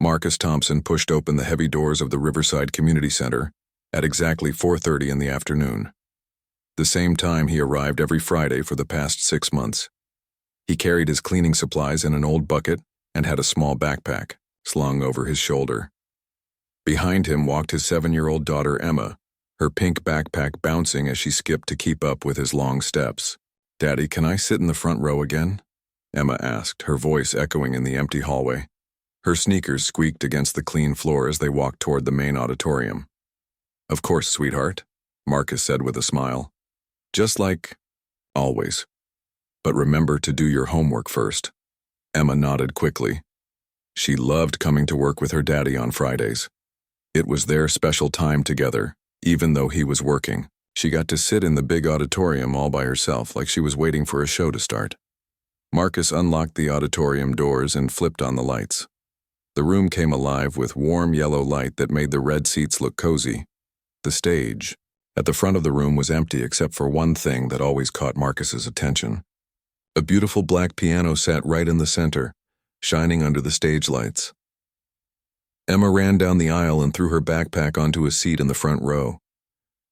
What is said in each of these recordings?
Marcus Thompson pushed open the heavy doors of the Riverside Community Center at exactly 4:30 in the afternoon, the same time he arrived every Friday for the past 6 months. He carried his cleaning supplies in an old bucket and had a small backpack slung over his shoulder. Behind him walked his 7-year-old daughter Emma, her pink backpack bouncing as she skipped to keep up with his long steps. "Daddy, can I sit in the front row again?" Emma asked, her voice echoing in the empty hallway. Her sneakers squeaked against the clean floor as they walked toward the main auditorium. "Of course, sweetheart," Marcus said with a smile. "Just like always. But remember to do your homework first." Emma nodded quickly. She loved coming to work with her daddy on Fridays. It was their special time together, even though he was working. She got to sit in the big auditorium all by herself like she was waiting for a show to start. Marcus unlocked the auditorium doors and flipped on the lights. The room came alive with warm yellow light that made the red seats look cozy. The stage at the front of the room was empty except for one thing that always caught Marcus's attention. A beautiful black piano sat right in the center, shining under the stage lights. Emma ran down the aisle and threw her backpack onto a seat in the front row.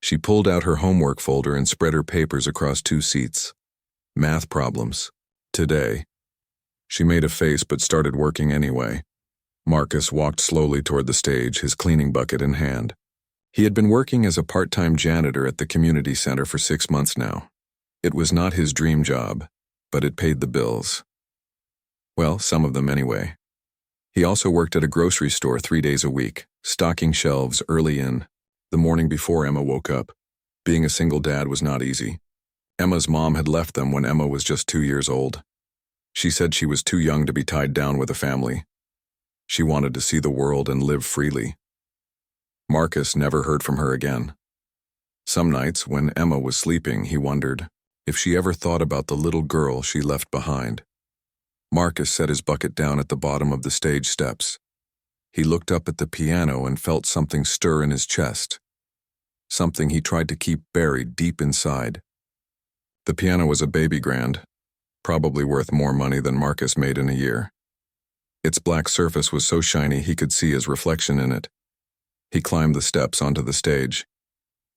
She pulled out her homework folder and spread her papers across 2 seats. Math problems. Today. She made a face but started working anyway. Marcus walked slowly toward the stage, his cleaning bucket in hand. He had been working as a part-time janitor at the community center for 6 months now. It was not his dream job, but it paid the bills. Well, some of them anyway. He also worked at a grocery store 3 days a week, stocking shelves early in the morning before Emma woke up. Being a single dad was not easy. Emma's mom had left them when Emma was just 2 years old. She said she was too young to be tied down with a family. She wanted to see the world and live freely. Marcus never heard from her again. Some nights, when Emma was sleeping, he wondered if she ever thought about the little girl she left behind. Marcus set his bucket down at the bottom of the stage steps. He looked up at the piano and felt something stir in his chest, something he tried to keep buried deep inside. The piano was a baby grand, probably worth more money than Marcus made in a year. Its black surface was so shiny he could see his reflection in it. He climbed the steps onto the stage.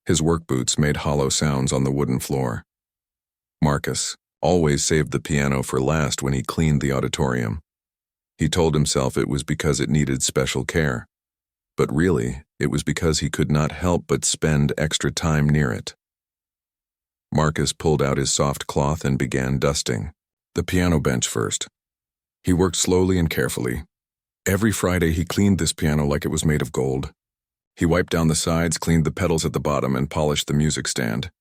His work boots made hollow sounds on the wooden floor. Marcus always saved the piano for last when he cleaned the auditorium. He told himself it was because it needed special care, but really, it was because he could not help but spend extra time near it. Marcus pulled out his soft cloth and began dusting the piano bench first. He worked slowly and carefully. Every Friday he cleaned this piano like it was made of gold. He wiped down the sides, cleaned the pedals at the bottom, and polished the music stand.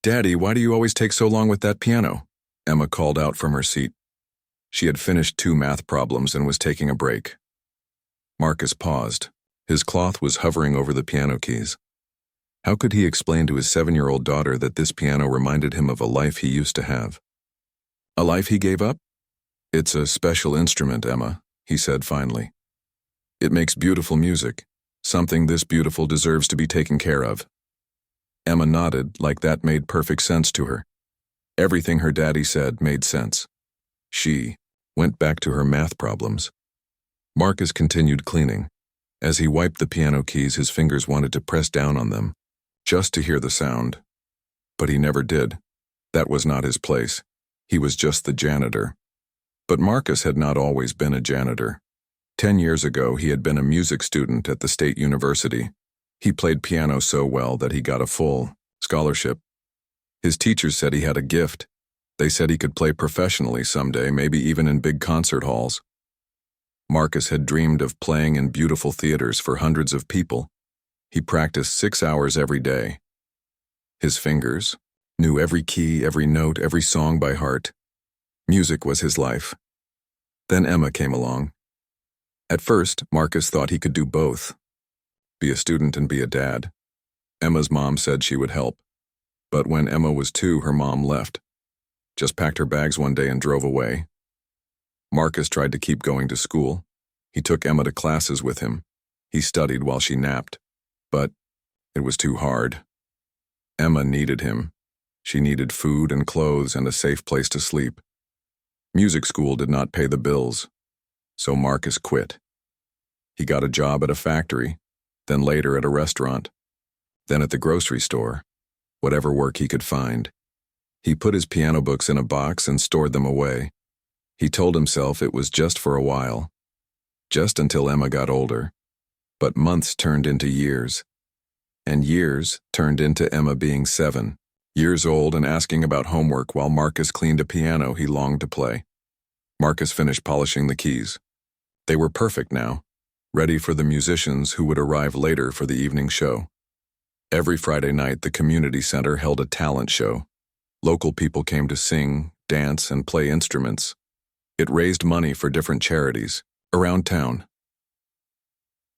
"Daddy, why do you always take so long with that piano?" Emma called out from her seat. She had finished 2 math problems and was taking a break. Marcus paused. His cloth was hovering over the piano keys. How could he explain to his 7-year-old daughter that this piano reminded him of a life he used to have? A life he gave up? "It's a special instrument, Emma," he said finally. "It makes beautiful music. Something this beautiful deserves to be taken care of." Emma nodded, like that made perfect sense to her. Everything her daddy said made sense. She went back to her math problems. Marcus continued cleaning. As he wiped the piano keys, his fingers wanted to press down on them, just to hear the sound. But he never did. That was not his place. He was just the janitor. But Marcus had not always been a janitor. 10 years ago, he had been a music student at the State University. He played piano so well that he got a full scholarship. His teachers said he had a gift. They said he could play professionally someday, maybe even in big concert halls. Marcus had dreamed of playing in beautiful theaters for hundreds of people. He practiced 6 hours every day. His fingers knew every key, every note, every song by heart. Music was his life. Then Emma came along. At first, Marcus thought he could do both. Be a student and be a dad. Emma's mom said she would help. But when Emma was 2, her mom left. Just packed her bags one day and drove away. Marcus tried to keep going to school. He took Emma to classes with him. He studied while she napped. But it was too hard. Emma needed him. She needed food and clothes and a safe place to sleep. Music school did not pay the bills, so Marcus quit. He got a job at a factory, then later at a restaurant, then at the grocery store, whatever work he could find. He put his piano books in a box and stored them away. He told himself it was just for a while, just until Emma got older. But months turned into years, and years turned into Emma being 7 years old and asking about homework while Marcus cleaned a piano he longed to play. Marcus finished polishing the keys. They were perfect now, ready for the musicians who would arrive later for the evening show. Every Friday night, the community center held a talent show. Local people came to sing, dance, and play instruments. It raised money for different charities around town.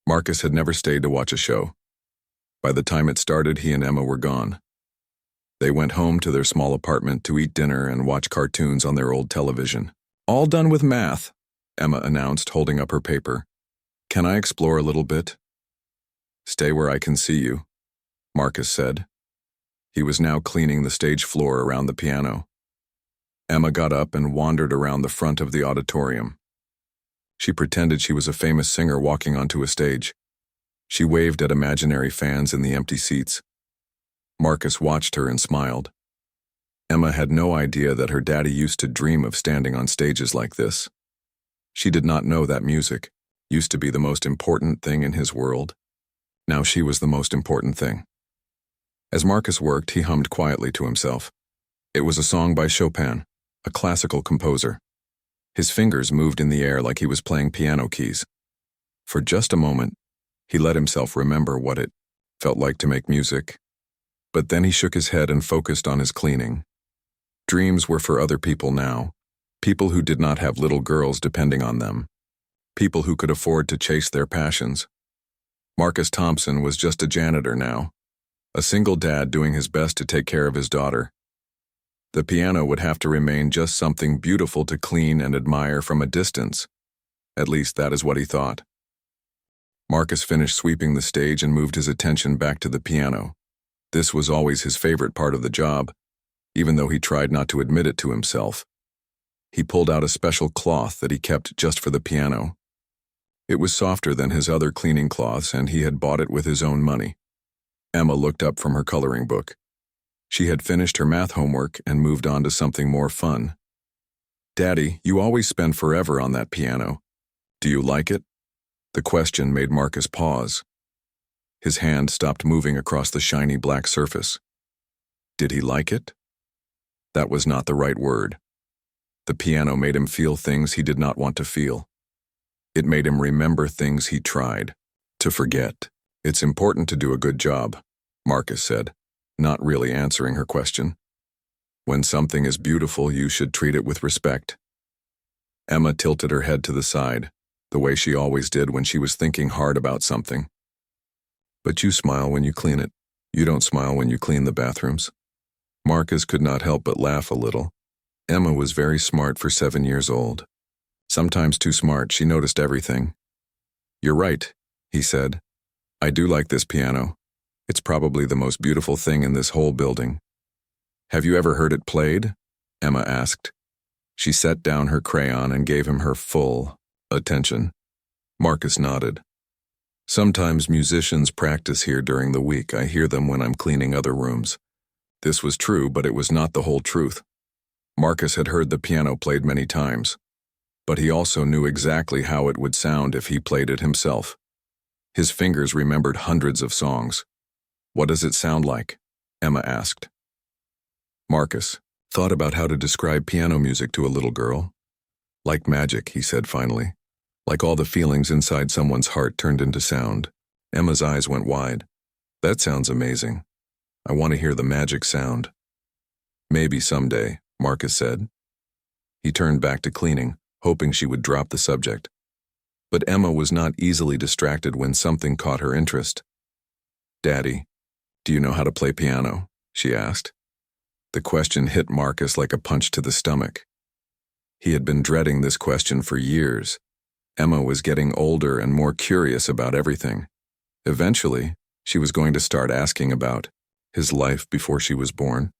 Marcus had never stayed to watch a show. By the time it started, he and Emma were gone. They went home to their small apartment to eat dinner and watch cartoons on their old television. "All done with math," Emma announced, holding up her paper. "Can I explore a little bit?" "Stay where I can see you," Marcus said. He was now cleaning the stage floor around the piano. Emma got up and wandered around the front of the auditorium. She pretended she was a famous singer walking onto a stage. She waved at imaginary fans in the empty seats. Marcus watched her and smiled. Emma had no idea that her daddy used to dream of standing on stages like this. She did not know that music used to be the most important thing in his world. Now she was the most important thing. As Marcus worked, he hummed quietly to himself. It was a song by Chopin, a classical composer. His fingers moved in the air like he was playing piano keys. For just a moment, he let himself remember what it felt like to make music. But then he shook his head and focused on his cleaning. Dreams were for other people now, people who did not have little girls depending on them, people who could afford to chase their passions. Marcus Thompson was just a janitor now, a single dad doing his best to take care of his daughter. The piano would have to remain just something beautiful to clean and admire from a distance. At least that is what he thought. Marcus finished sweeping the stage and moved his attention back to the piano. This was always his favorite part of the job, even though he tried not to admit it to himself. He pulled out a special cloth that he kept just for the piano. It was softer than his other cleaning cloths, and he had bought it with his own money. Emma looked up from her coloring book. She had finished her math homework and moved on to something more fun. "Daddy, you always spend forever on that piano. Do you like it?" The question made Marcus pause. His hand stopped moving across the shiny black surface. Did he like it? That was not the right word. The piano made him feel things he did not want to feel. It made him remember things he tried to forget. "It's important to do a good job," Marcus said, not really answering her question. "When something is beautiful, you should treat it with respect." Emma tilted her head to the side, the way she always did when she was thinking hard about something. "But you smile when you clean it. You don't smile when you clean the bathrooms." Marcus could not help but laugh a little. Emma was very smart for 7 years old. Sometimes too smart, she noticed everything. "You're right," he said. "I do like this piano. It's probably the most beautiful thing in this whole building." "Have you ever heard it played?" Emma asked. She set down her crayon and gave him her full attention. Marcus nodded. "Sometimes musicians practice here during the week. I hear them when I'm cleaning other rooms." This was true, but it was not the whole truth. Marcus had heard the piano played many times, but he also knew exactly how it would sound if he played it himself. His fingers remembered hundreds of songs. "What does it sound like?" Emma asked. Marcus thought about how to describe piano music to a little girl. "Like magic," he said finally. Like all the feelings inside someone's heart turned into sound. Emma's eyes went wide. "That sounds amazing. I want to hear the magic sound." "Maybe someday," Marcus said. He turned back to cleaning, hoping she would drop the subject. But Emma was not easily distracted when something caught her interest. "Daddy, do you know how to play piano?" she asked. The question hit Marcus like a punch to the stomach. He had been dreading this question for years. Emma was getting older and more curious about everything. Eventually, she was going to start asking about his life before she was born.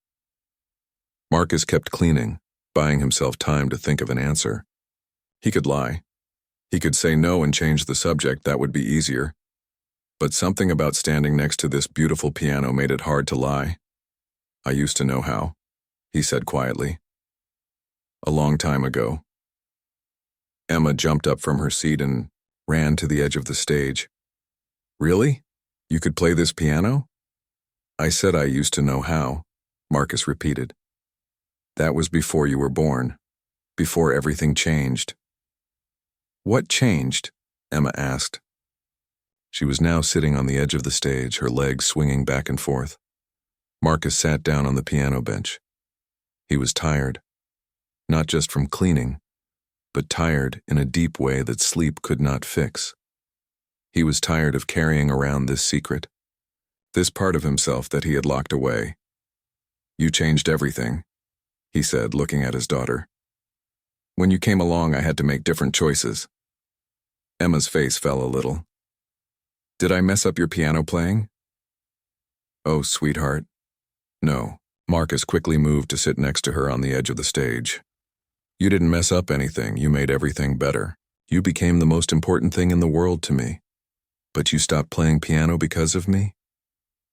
Marcus kept cleaning, buying himself time to think of an answer. He could lie. He could say no and change the subject, that would be easier. But something about standing next to this beautiful piano made it hard to lie. I used to know how, he said quietly. A long time ago. Emma jumped up from her seat and ran to the edge of the stage. Really? You could play this piano? I said I used to know how, Marcus repeated. That was before you were born, before everything changed. What changed? Emma asked. She was now sitting on the edge of the stage, her legs swinging back and forth. Marcus sat down on the piano bench. He was tired, not just from cleaning, but tired in a deep way that sleep could not fix. He was tired of carrying around this secret, this part of himself that he had locked away. You changed everything, he said, looking at his daughter. When you came along, I had to make different choices. Emma's face fell a little. Did I mess up your piano playing? Oh, sweetheart. No. Marcus quickly moved to sit next to her on the edge of the stage. You didn't mess up anything, you made everything better. You became the most important thing in the world to me. But you stopped playing piano because of me?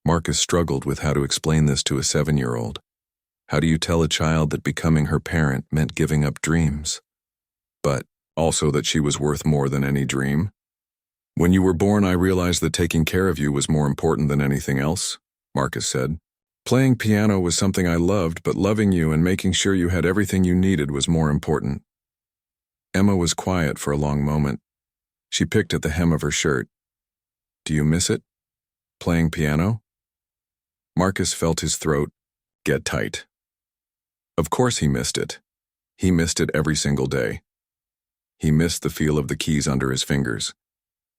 Marcus struggled with how to explain this to a 7-year-old. How do you tell a child that becoming her parent meant giving up dreams? But also that she was worth more than any dream? When you were born, I realized that taking care of you was more important than anything else, Marcus said. Playing piano was something I loved, but loving you and making sure you had everything you needed was more important. Emma was quiet for a long moment. She picked at the hem of her shirt. Do you miss it? Playing piano? Marcus felt his throat get tight. Of course he missed it. He missed it every single day. He missed the feel of the keys under his fingers.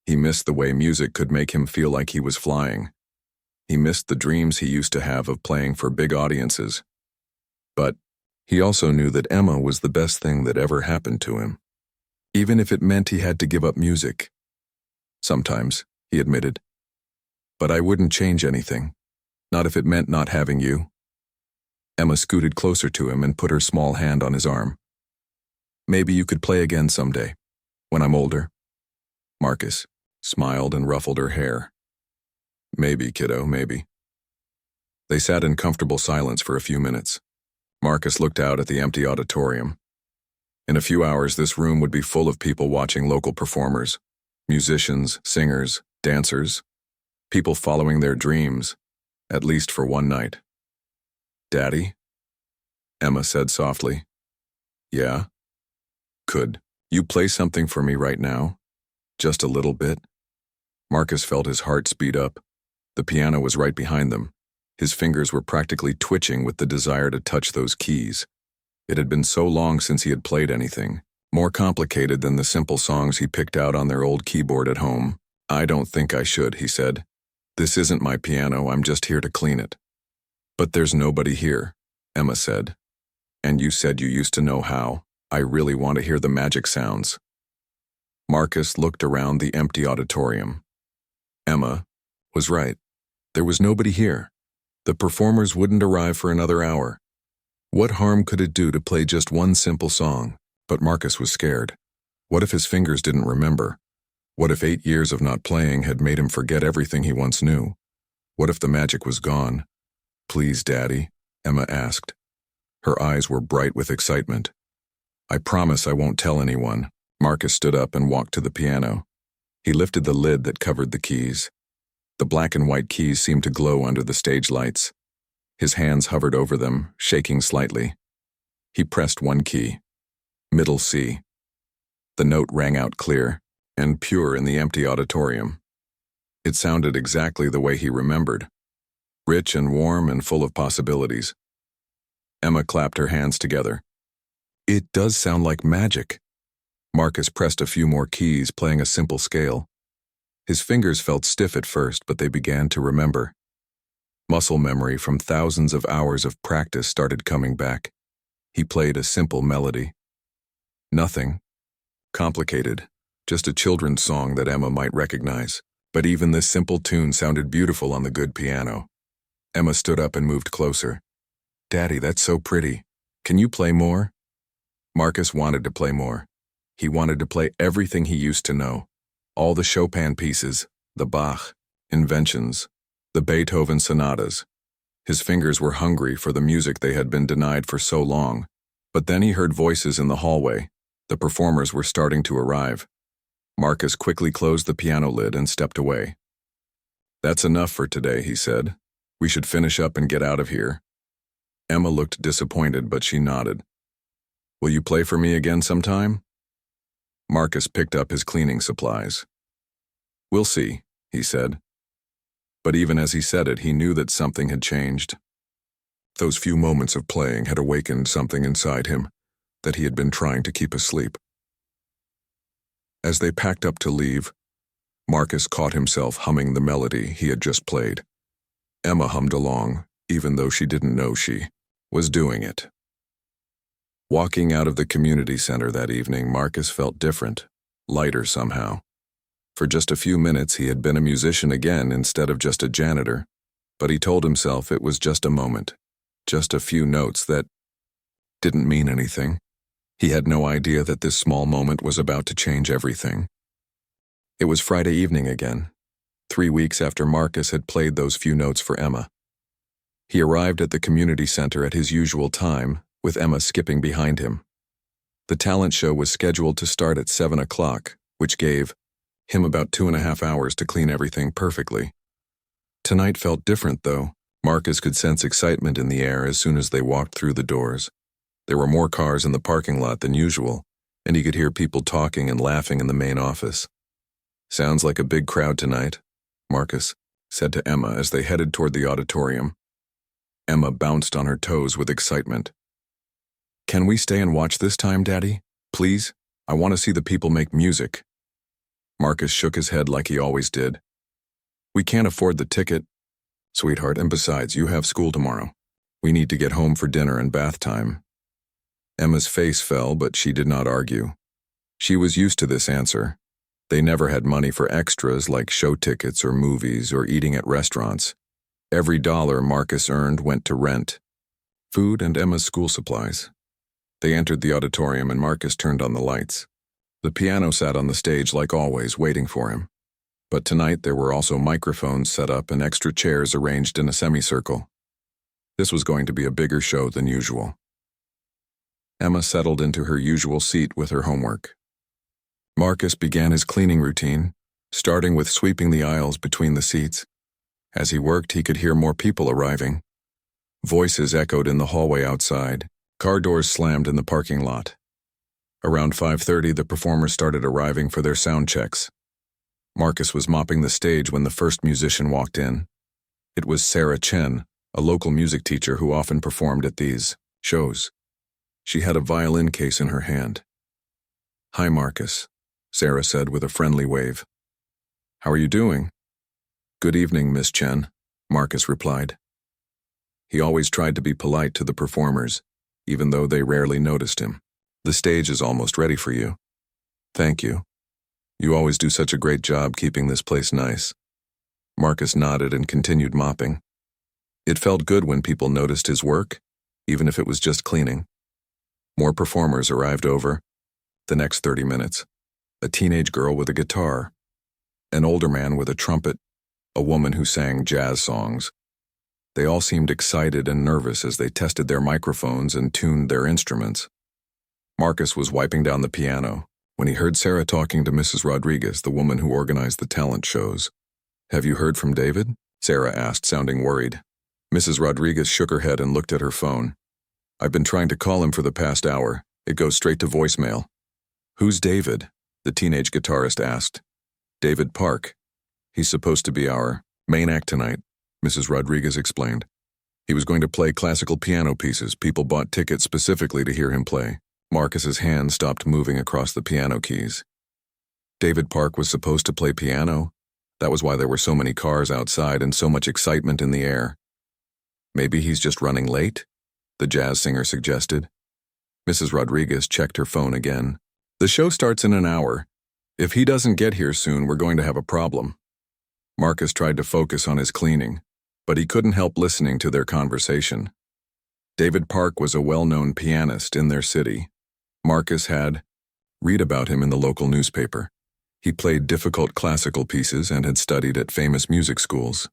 He missed the way music could make him feel like he was flying. He missed the dreams he used to have of playing for big audiences. But he also knew that Emma was the best thing that ever happened to him, even if it meant he had to give up music. Sometimes, he admitted. But I wouldn't change anything, not if it meant not having you. Emma scooted closer to him and put her small hand on his arm. Maybe you could play again someday, when I'm older. Marcus smiled and ruffled her hair. Maybe, kiddo, maybe. They sat in comfortable silence for a few minutes. Marcus looked out at the empty auditorium. In a few hours, this room would be full of people watching local performers, musicians, singers, dancers, people following their dreams, at least for one night. Daddy? Emma said softly. Yeah? Could you play something for me right now? Just a little bit? Marcus felt his heart speed up. The piano was right behind them. His fingers were practically twitching with the desire to touch those keys. It had been so long since he had played anything, more complicated than the simple songs he picked out on their old keyboard at home. I don't think I should, he said. This isn't my piano, I'm just here to clean it. But there's nobody here, Emma said. And you said you used to know how. I really want to hear the magic sounds. Marcus looked around the empty auditorium. Emma was right. There was nobody here. The performers wouldn't arrive for another hour. What harm could it do to play just one simple song? But Marcus was scared. What if his fingers didn't remember? What if 8 years of not playing had made him forget everything he once knew? What if the magic was gone? Please, Daddy, Emma asked. Her eyes were bright with excitement. I promise I won't tell anyone. Marcus stood up and walked to the piano. He lifted the lid that covered the keys. The black and white keys seemed to glow under the stage lights. His hands hovered over them, shaking slightly. He pressed one key, middle C. The note rang out clear and pure in the empty auditorium. It sounded exactly the way he remembered, rich and warm and full of possibilities. Emma clapped her hands together. It does sound like magic. Marcus pressed a few more keys, playing a simple scale. His fingers felt stiff at first, but they began to remember. Muscle memory from thousands of hours of practice started coming back. He played a simple melody. Nothing complicated, just a children's song that Emma might recognize. But even this simple tune sounded beautiful on the good piano. Emma stood up and moved closer. Daddy, that's so pretty. Can you play more? Marcus wanted to play more. He wanted to play everything he used to know. All the Chopin pieces, the Bach inventions, the Beethoven sonatas. His fingers were hungry for the music they had been denied for so long. But then he heard voices in the hallway. The performers were starting to arrive. Marcus quickly closed the piano lid and stepped away. "That's enough for today," he said. "We should finish up and get out of here." Emma looked disappointed, but she nodded. "Will you play for me again sometime?" Marcus picked up his cleaning supplies. "We'll see," he said. But even as he said it, he knew that something had changed. Those few moments of playing had awakened something inside him that he had been trying to keep asleep. As they packed up to leave, Marcus caught himself humming the melody he had just played. Emma hummed along, even though she didn't know she was doing it. Walking out of the community center that evening, Marcus felt different, lighter somehow. For just a few minutes he had been a musician again instead of just a janitor, but he told himself it was just a moment, just a few notes that didn't mean anything. He had no idea that this small moment was about to change everything. It was Friday evening again, 3 weeks after Marcus had played those few notes for Emma. He arrived at the community center at his usual time, with Emma skipping behind him. The talent show was scheduled to start at 7 o'clock, which gave him about 2.5 hours to clean everything perfectly. Tonight felt different, though. Marcus could sense excitement in the air as soon as they walked through the doors. There were more cars in the parking lot than usual, and he could hear people talking and laughing in the main office. "Sounds like a big crowd tonight," Marcus said to Emma as they headed toward the auditorium. Emma bounced on her toes with excitement. "Can we stay and watch this time, Daddy? Please? I want to see the people make music." Marcus shook his head like he always did. "We can't afford the ticket, sweetheart, and besides, you have school tomorrow. We need to get home for dinner and bath time." Emma's face fell, but she did not argue. She was used to this answer. They never had money for extras like show tickets or movies or eating at restaurants. Every dollar Marcus earned went to rent, food, and Emma's school supplies. They entered the auditorium and Marcus turned on the lights. The piano sat on the stage like always, waiting for him. But tonight there were also microphones set up and extra chairs arranged in a semicircle. This was going to be a bigger show than usual. Emma settled into her usual seat with her homework. Marcus began his cleaning routine, starting with sweeping the aisles between the seats. As he worked, he could hear more people arriving. Voices echoed in the hallway outside. Car doors slammed in the parking lot. Around 5:30, the performers started arriving for their sound checks. Marcus was mopping the stage when the first musician walked in. It was Sarah Chen, a local music teacher who often performed at these shows. She had a violin case in her hand. "Hi, Marcus," Sarah said with a friendly wave. "How are you doing?" "Good evening, Miss Chen," Marcus replied. He always tried to be polite to the performers, even though they rarely noticed him. "The stage is almost ready for you." "Thank you. You always do such a great job keeping this place nice." Marcus nodded and continued mopping. It felt good when people noticed his work, even if it was just cleaning. More performers arrived over the next 30 minutes. A teenage girl with a guitar, an older man with a trumpet, a woman who sang jazz songs. They all seemed excited and nervous as they tested their microphones and tuned their instruments. Marcus was wiping down the piano when he heard Sarah talking to Mrs. Rodriguez, the woman who organized the talent shows. "Have you heard from David?" Sarah asked, sounding worried. Mrs. Rodriguez shook her head and looked at her phone. "I've been trying to call him for the past hour. It goes straight to voicemail." "Who's David?" the teenage guitarist asked. "David Park. He's supposed to be our main act tonight," Mrs. Rodriguez explained. "He was going to play classical piano pieces. People bought tickets specifically to hear him play." Marcus's hand stopped moving across the piano keys. David Park was supposed to play piano? That was why there were so many cars outside and so much excitement in the air. "Maybe he's just running late?" the jazz singer suggested. Mrs. Rodriguez checked her phone again. "The show starts in an hour. If he doesn't get here soon, we're going to have a problem." Marcus tried to focus on his cleaning, but he couldn't help listening to their conversation. David Park was a well-known pianist in their city. Marcus had read about him in the local newspaper. He played difficult classical pieces and had studied at famous music schools.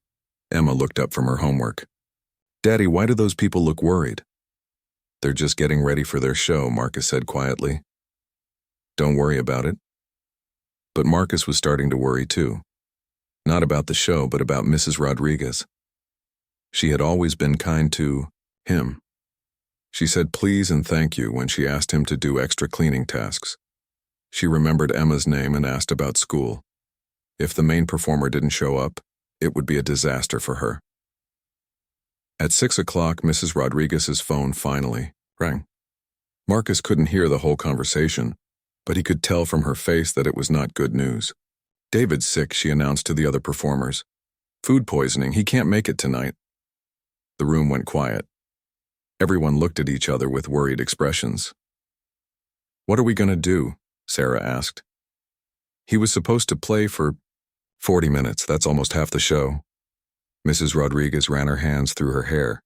Emma looked up from her homework. "Daddy, why do those people look worried?" "They're just getting ready for their show," Marcus said quietly. "Don't worry about it." But Marcus was starting to worry too. Not about the show, but about Mrs. Rodriguez. She had always been kind to him. She said please and thank you when she asked him to do extra cleaning tasks. She remembered Emma's name and asked about school. If the main performer didn't show up, it would be a disaster for her. At 6 o'clock, Mrs. Rodriguez's phone finally rang. Marcus couldn't hear the whole conversation, but he could tell from her face that it was not good news. "David's sick," she announced to the other performers. "Food poisoning, he can't make it tonight." The room went quiet. Everyone looked at each other with worried expressions. "What are we going to do?" Sarah asked. "He was supposed to play for 40 minutes, that's almost half the show." Mrs. Rodriguez ran her hands through her hair.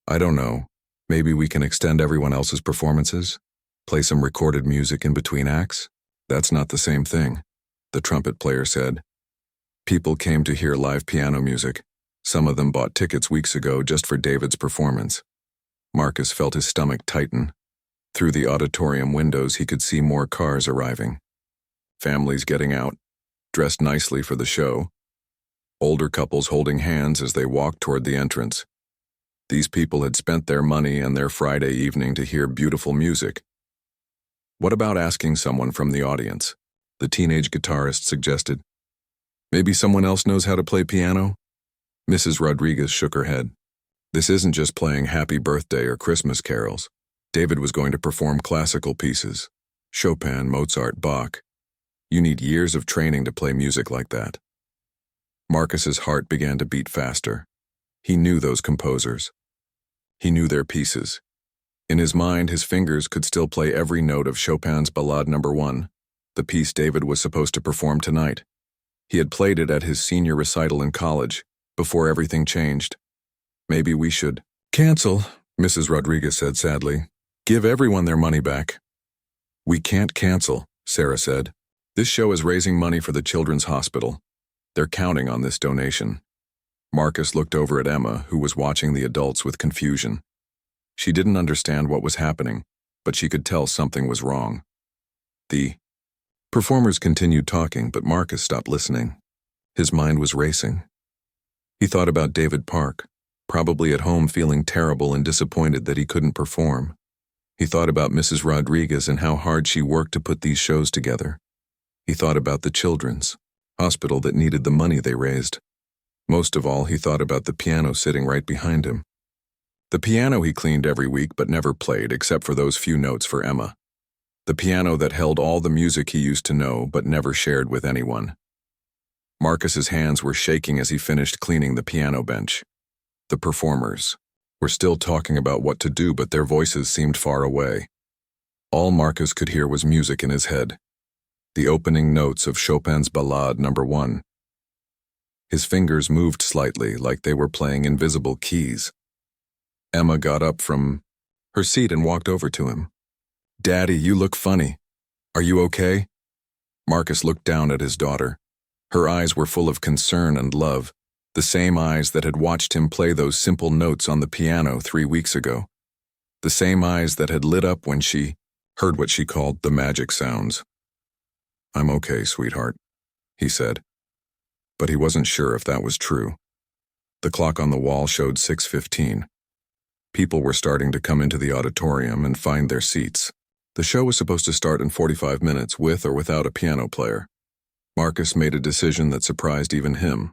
"I don't know. Maybe we can extend everyone else's performances? Play some recorded music in between acts?" "That's not the same thing," the trumpet player said. "People came to hear live piano music. Some of them bought tickets weeks ago just for David's performance." Marcus felt his stomach tighten. Through the auditorium windows he could see more cars arriving. Families getting out, dressed nicely for the show. Older couples holding hands as they walked toward the entrance. These people had spent their money and their Friday evening to hear beautiful music. "What about asking someone from the audience?" the teenage guitarist suggested. "Maybe someone else knows how to play piano?" Mrs. Rodriguez shook her head. "This isn't just playing Happy Birthday or Christmas carols. David was going to perform classical pieces. Chopin, Mozart, Bach. You need years of training to play music like that." Marcus's heart began to beat faster. He knew those composers. He knew their pieces. In his mind, his fingers could still play every note of Chopin's Ballade No. 1, the piece David was supposed to perform tonight. He had played it at his senior recital in college, before everything changed. "Maybe we should cancel," Mrs. Rodriguez said sadly. "Give everyone their money back." "We can't cancel," Sarah said. "This show is raising money for the Children's Hospital. They're counting on this donation." Marcus looked over at Emma, who was watching the adults with confusion. She didn't understand what was happening, but she could tell something was wrong. The performers continued talking, but Marcus stopped listening. His mind was racing. He thought about David Park, probably at home feeling terrible and disappointed that he couldn't perform. He thought about Mrs. Rodriguez and how hard she worked to put these shows together. He thought about the Children's Hospital that needed the money they raised. Most of all, he thought about the piano sitting right behind him. The piano he cleaned every week but never played except for those few notes for Emma. The piano that held all the music he used to know but never shared with anyone. Marcus's hands were shaking as he finished cleaning the piano bench. The performers were still talking about what to do, but their voices seemed far away. All Marcus could hear was music in his head. The opening notes of Chopin's Ballade No. 1. His fingers moved slightly, like they were playing invisible keys. Emma got up from her seat and walked over to him. "Daddy, you look funny. Are you okay?" Marcus looked down at his daughter. Her eyes were full of concern and love, the same eyes that had watched him play those simple notes on the piano 3 weeks ago. The same eyes that had lit up when she heard what she called the magic sounds. "I'm okay, sweetheart," he said. But he wasn't sure if that was true. The clock on the wall showed 6:15. People were starting to come into the auditorium and find their seats. The show was supposed to start in 45 minutes with or without a piano player. Marcus made a decision that surprised even him.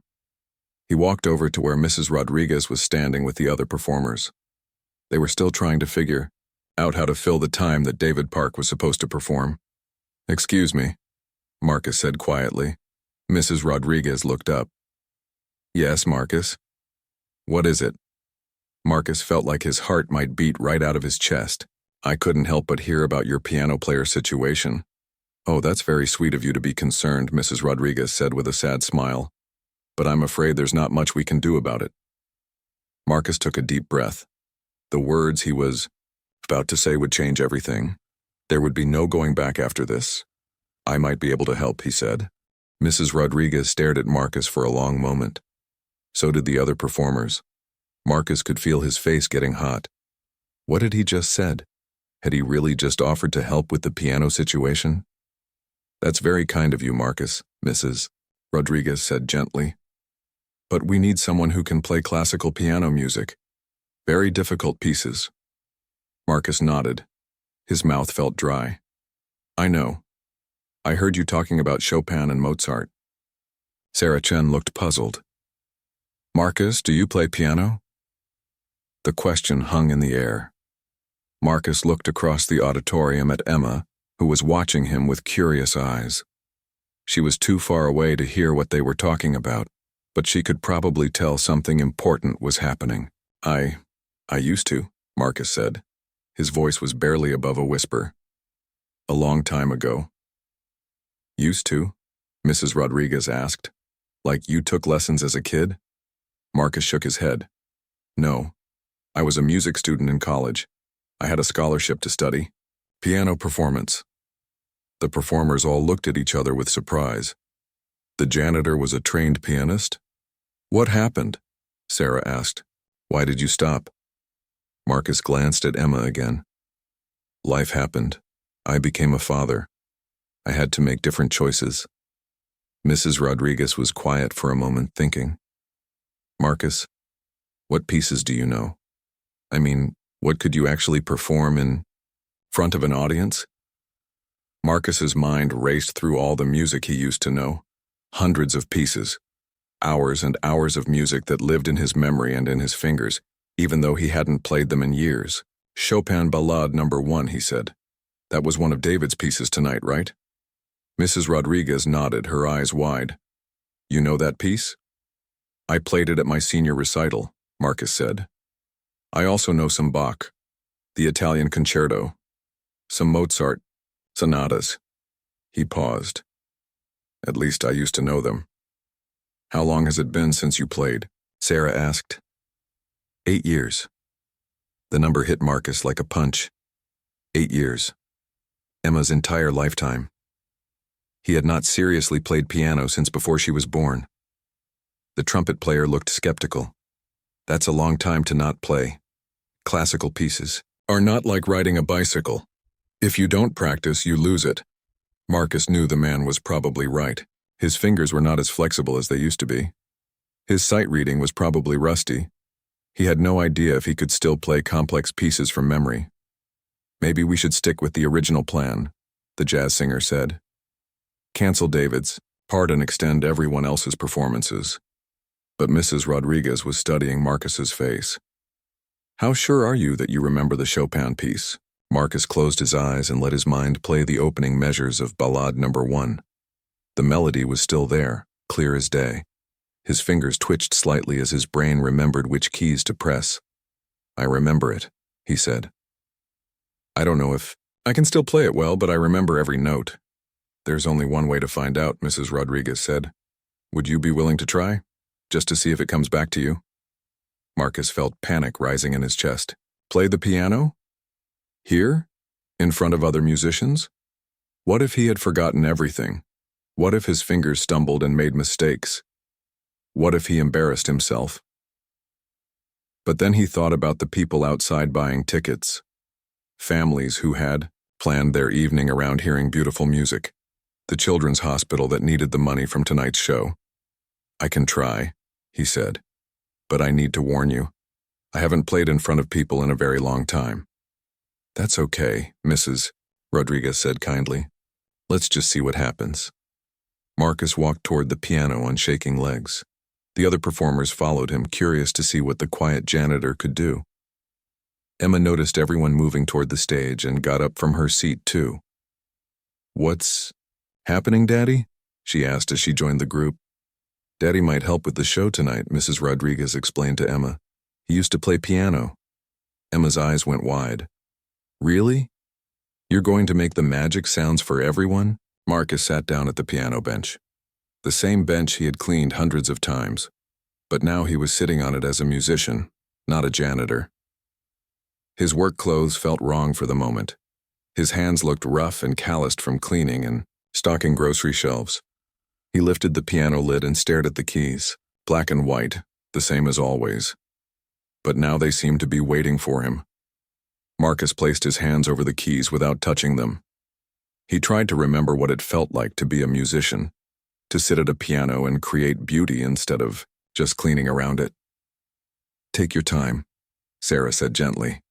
He walked over to where Mrs. Rodriguez was standing with the other performers. They were still trying to figure out how to fill the time that David Park was supposed to perform. "Excuse me," Marcus said quietly. Mrs. Rodriguez looked up. "Yes, Marcus." "What is it?" Marcus felt like his heart might beat right out of his chest. "I couldn't help but hear about your piano player situation." "Oh, that's very sweet of you to be concerned," Mrs. Rodriguez said with a sad smile. "But I'm afraid there's not much we can do about it." Marcus took a deep breath. The words he was about to say would change everything. There would be no going back after this. I might be able to help, he said. Mrs. Rodriguez stared at Marcus for a long moment. So did the other performers. Marcus could feel his face getting hot. What had he just said? Had he really just offered to help with the piano situation? That's very kind of you, Marcus, Mrs. Rodriguez said gently. But we need someone who can play classical piano music. Very difficult pieces. Marcus nodded. His mouth felt dry. I know. I heard you talking about Chopin and Mozart. Sarah Chen looked puzzled. Marcus, do you play piano? The question hung in the air. Marcus looked across the auditorium at Emma, who was watching him with curious eyes. She was too far away to hear what they were talking about, but she could probably tell something important was happening. I used to, Marcus said. His voice was barely above a whisper. A long time ago. Used to? Mrs. Rodriguez asked. Like you took lessons as a kid? Marcus shook his head. No. I was a music student in college. I had a scholarship to study. Piano performance. The performers all looked at each other with surprise. The janitor was a trained pianist? What happened? Sarah asked. Why did you stop? Marcus glanced at Emma again. Life happened. I became a father. I had to make different choices. Mrs. Rodriguez was quiet for a moment, thinking. Marcus, what pieces do you know? I mean, what could you actually perform in front of an audience? Marcus's mind raced through all the music he used to know. Hundreds of pieces. Hours and hours of music that lived in his memory and in his fingers, even though he hadn't played them in years. Chopin Ballade No. 1, he said. That was one of David's pieces tonight, right? Mrs. Rodriguez nodded, her eyes wide. You know that piece? I played it at my senior recital, Marcus said. I also know some Bach, the Italian concerto, some Mozart, sonatas. He paused. At least I used to know them. How long has it been since you played? Sarah asked. 8 years. The number hit Marcus like a punch. 8 years. Emma's entire lifetime. He had not seriously played piano since before she was born. The trumpet player looked skeptical. That's a long time to not play. Classical pieces are not like riding a bicycle. If you don't practice, you lose it. Marcus knew the man was probably right. His fingers were not as flexible as they used to be. His sight reading was probably rusty. He had no idea if he could still play complex pieces from memory. Maybe we should stick with the original plan, the jazz singer said. Cancel David's part and extend everyone else's performances. But Mrs. Rodriguez was studying Marcus's face. How sure are you that you remember the Chopin piece? Marcus closed his eyes and let his mind play the opening measures of Ballade No. 1. The melody was still there, clear as day. His fingers twitched slightly as his brain remembered which keys to press. I remember it, he said. I don't know if I can still play it well, but I remember every note. There's only one way to find out, Mrs. Rodriguez said. Would you be willing to try? Just to see if it comes back to you? Marcus felt panic rising in his chest. Play the piano? Here? In front of other musicians? What if he had forgotten everything? What if his fingers stumbled and made mistakes? What if he embarrassed himself? But then he thought about the people outside buying tickets. Families who had planned their evening around hearing beautiful music. The children's hospital that needed the money from tonight's show. I can try, he said. But I need to warn you. I haven't played in front of people in a very long time. That's okay, Mrs. Rodriguez said kindly. Let's just see what happens. Marcus walked toward the piano on shaking legs. The other performers followed him, curious to see what the quiet janitor could do. Emma noticed everyone moving toward the stage and got up from her seat too. What's happening, Daddy? She asked as she joined the group. Daddy might help with the show tonight, Mrs. Rodriguez explained to Emma. He used to play piano. Emma's eyes went wide. Really? You're going to make the magic sounds for everyone? Marcus sat down at the piano bench. The same bench he had cleaned hundreds of times. But now he was sitting on it as a musician, not a janitor. His work clothes felt wrong for the moment. His hands looked rough and calloused from cleaning and stocking grocery shelves. He lifted the piano lid and stared at the keys, black and white, the same as always. But now they seemed to be waiting for him. Marcus placed his hands over the keys without touching them. He tried to remember what it felt like to be a musician, to sit at a piano and create beauty instead of just cleaning around it. "Take your time," Sarah said gently.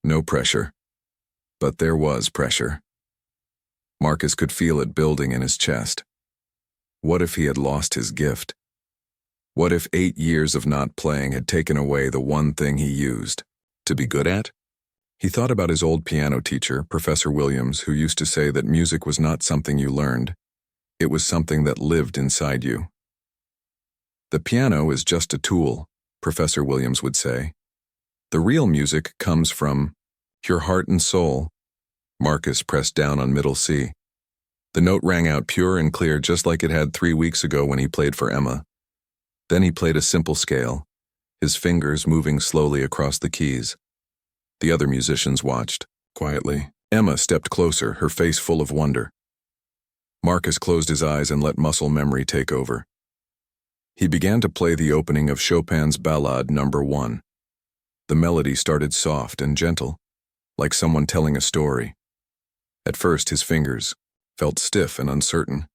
No pressure. But there was pressure. Marcus could feel it building in his chest. What if he had lost his gift? What if 8 years of not playing had taken away the one thing he used to be good at? He thought about his old piano teacher, Professor Williams, who used to say that music was not something you learned. It was something that lived inside you. The piano is just a tool, Professor Williams would say. The real music comes from your heart and soul. Marcus pressed down on middle C. The note rang out pure and clear just like it had 3 weeks ago when he played for Emma. Then he played a simple scale, his fingers moving slowly across the keys. The other musicians watched, quietly. Emma stepped closer, her face full of wonder. Marcus closed his eyes and let muscle memory take over. He began to play the opening of Chopin's Ballade No. 1. The melody started soft and gentle, like someone telling a story. At first, his fingers felt stiff and uncertain.